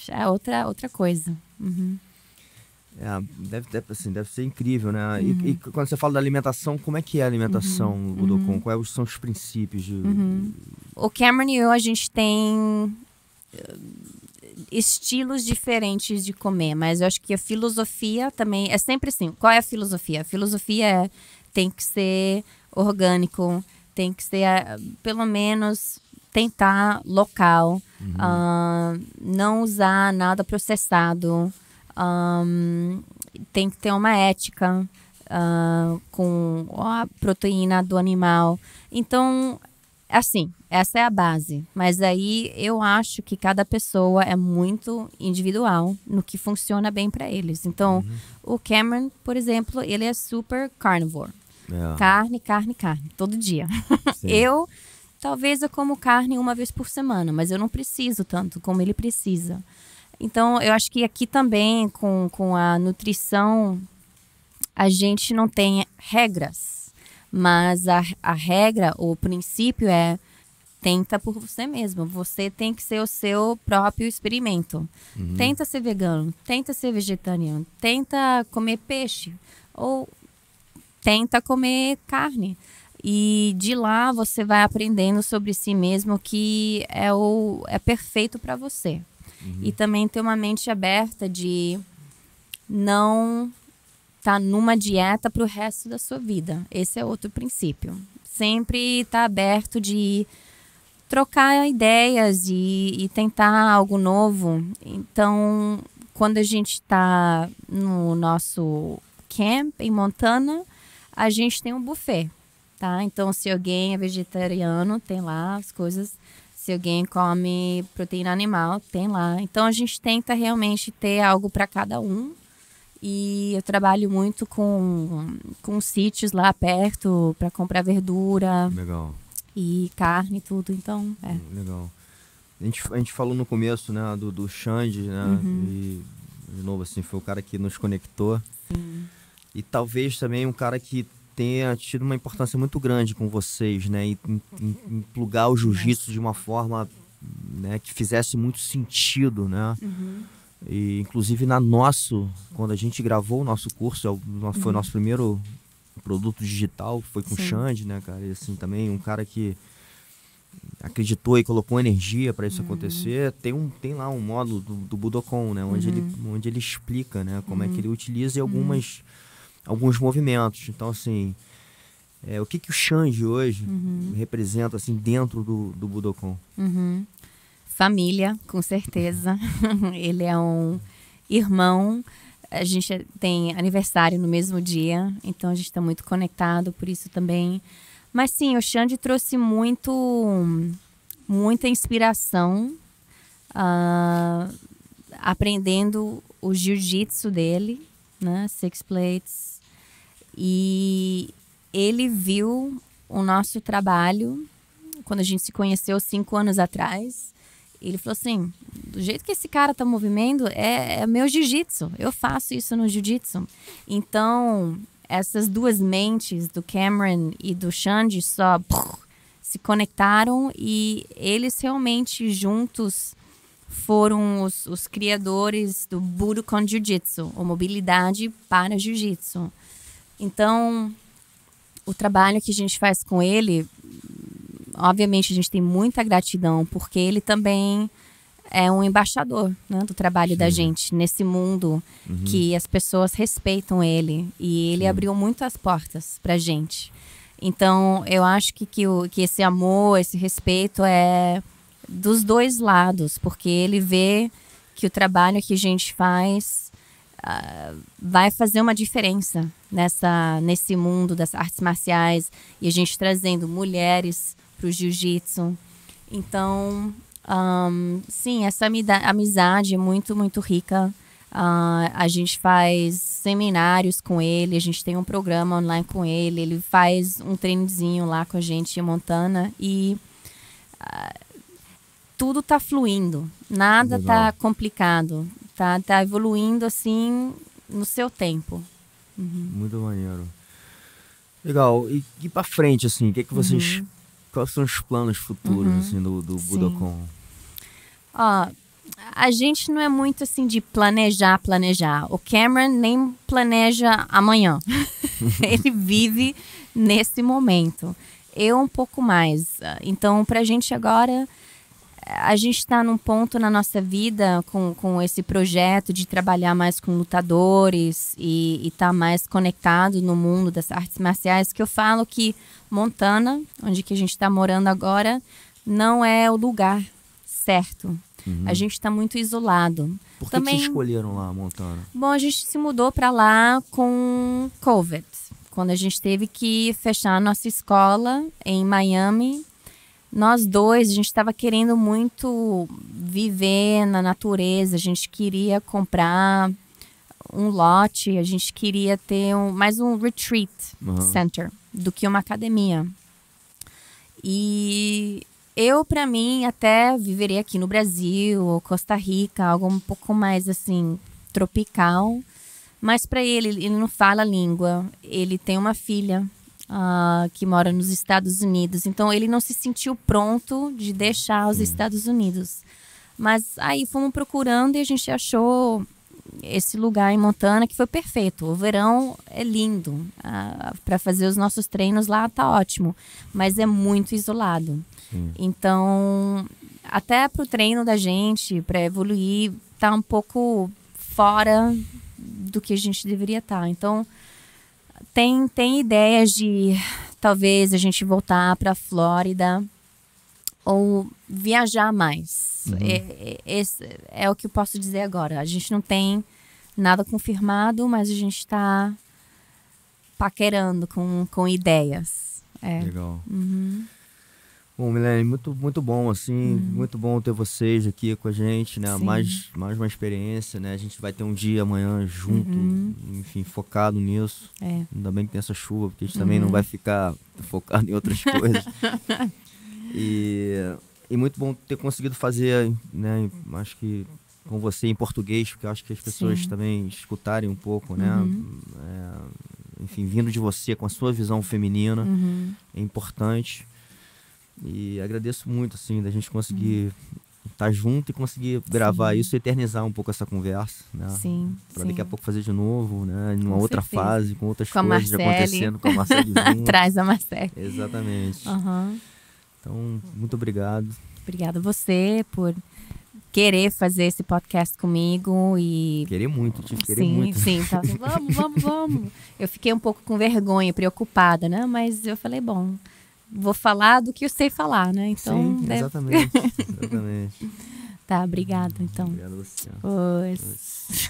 é outra coisa. Deve ser incrível, né? E quando você fala da alimentação, como é que é a alimentação no Budokon? Quais são os princípios? O Cameron e eu, a gente tem estilos diferentes de comer, mas eu acho que a filosofia também é sempre assim. Qual é a filosofia? A filosofia tem que ser orgânico, tem que ser pelo menos tentar local, não usar nada processado, tem que ter uma ética com a proteína do animal. Então, assim, essa é a base. Mas aí eu acho que cada pessoa é muito individual no que funciona bem para eles. Então, o Cameron, por exemplo, ele é super carnivore. Carne, carne, carne, todo dia. Talvez eu como carne uma vez por semana, mas eu não preciso tanto como ele precisa. Então, eu acho que aqui também, com a nutrição, a gente não tem regras. Mas a regra, o princípio é tenta por você mesmo. Você tem que ser o seu próprio experimento. Tenta ser vegano, tenta ser vegetariano, tenta comer peixe ou tenta comer carne. E de lá você vai aprendendo sobre si mesmo que é perfeito para você. E também ter uma mente aberta de não estar numa dieta para o resto da sua vida. Esse é outro princípio. Sempre estar aberto de trocar ideias e tentar algo novo. Então, quando a gente está no nosso camp em Montana, a gente tem um buffet. Tá? Então, se alguém é vegetariano, tem lá as coisas. Se alguém come proteína animal, tem lá. Então, a gente tenta realmente ter algo para cada um. E eu trabalho muito com sítios lá perto para comprar verdura. Legal. E carne e tudo. Então, Legal. A gente falou no começo, né, do Xande, né? E, de novo, assim, foi o cara que nos conectou. Sim. E talvez também um cara que tenha tido uma importância muito grande com vocês, né? Em plugar o jiu-jitsu de uma forma, né, que fizesse muito sentido, né? E inclusive quando a gente gravou o nosso curso, foi o nosso primeiro produto digital, foi com o Xande, né, cara? E assim, também um cara que acreditou e colocou energia para isso acontecer. Tem lá um módulo do Budokan, né? Onde ele explica, né, como é que ele utiliza alguns movimentos. Então, assim, o que o Xande hoje representa, assim, dentro do Budokan? Família, com certeza. Ele é um irmão. A gente tem aniversário no mesmo dia, então a gente está muito conectado por isso também. Mas sim, o Xande trouxe muita inspiração, aprendendo o jiu-jitsu dele, né? Six Plates. E ele viu o nosso trabalho quando a gente se conheceu 5 anos atrás. Ele falou assim, do jeito que esse cara tá movendo, é meu jiu-jitsu. Eu faço isso no jiu-jitsu. Então, essas duas mentes, do Cameron e do Xande, só se conectaram e eles realmente juntos foram os criadores do Budokan Jiu-Jitsu, ou mobilidade para jiu-jitsu. Então, o trabalho que a gente faz com ele, obviamente a gente tem muita gratidão, porque ele também é um embaixador, né, do trabalho da gente nesse mundo que as pessoas respeitam ele. E ele abriu muitas portas pra gente. Então, eu acho que esse amor, esse respeito é dos dois lados, porque ele vê que o trabalho que a gente faz vai fazer uma diferença nesse mundo das artes marciais, e a gente trazendo mulheres para o jiu-jitsu. Então, sim, essa amizade é muito, muito rica. A gente faz seminários com ele, a gente tem um programa online com ele, ele faz um treinozinho lá com a gente em Montana e tudo tá fluindo, nada tá complicado, tá evoluindo assim no seu tempo. Muito maneiro. Legal. E pra frente, assim, o que vocês... Quais são os planos futuros, assim, do Budokan? A gente não é muito, assim, de planejar. O Cameron nem planeja amanhã. Ele vive nesse momento. Eu um pouco mais. Então, pra gente agora, a gente está num ponto na nossa vida com esse projeto de trabalhar mais com lutadores e estar mais conectado no mundo das artes marciais, que eu falo que Montana, onde que a gente está morando agora, não é o lugar certo. A gente está muito isolado. Por que vocês escolheram lá, Montana? Bom, a gente se mudou para lá com COVID. Quando a gente teve que fechar a nossa escola em Miami, nós dois, a gente estava querendo muito viver na natureza. A gente queria comprar um lote, a gente queria ter mais um retreat center do que uma academia. E eu, para mim, até viveria aqui no Brasil ou Costa Rica, algo um pouco mais assim, tropical. Mas para ele não fala a língua. Ele tem uma filha que mora nos Estados Unidos. Então, ele não se sentiu pronto de deixar os Estados Unidos. Mas aí fomos procurando e a gente achou esse lugar em Montana que foi perfeito. O verão é lindo. Para fazer os nossos treinos lá tá ótimo. Mas é muito isolado. Então, até para o treino da gente, para evoluir, tá um pouco fora do que a gente deveria estar. Então, tem ideias de talvez a gente voltar para a Flórida ou viajar mais. Esse é o que eu posso dizer agora. A gente não tem nada confirmado, mas a gente está paquerando com ideias. Legal. Bom, Milene, muito bom, assim, muito bom ter vocês aqui com a gente, né? Mais uma experiência, né? A gente vai ter um dia amanhã junto, enfim, focado nisso. Ainda bem que tem essa chuva, porque a gente também não vai ficar focado em outras coisas. E muito bom ter conseguido fazer, né? Acho que com você em português, porque eu acho que as pessoas também escutarem um pouco, né? Enfim, vindo de você, com a sua visão feminina, é importante. E agradeço muito, assim, da gente conseguir estar junto e conseguir gravar isso e eternizar um pouco essa conversa, né? Para daqui a pouco fazer de novo, né? Numa outra fase, com outras coisas acontecendo com a Marcele junto. Traz a Marcele. Exatamente. Então, muito obrigado. Obrigada a você por querer fazer esse podcast comigo e... Querer muito, querer muito. Sim, tá. Vamos. Eu fiquei um pouco com vergonha, preocupada, né? Mas eu falei, bom... Vou falar do que eu sei falar, né? Então, sim, exatamente. Tá, obrigada, então. Obrigado a você. Pois.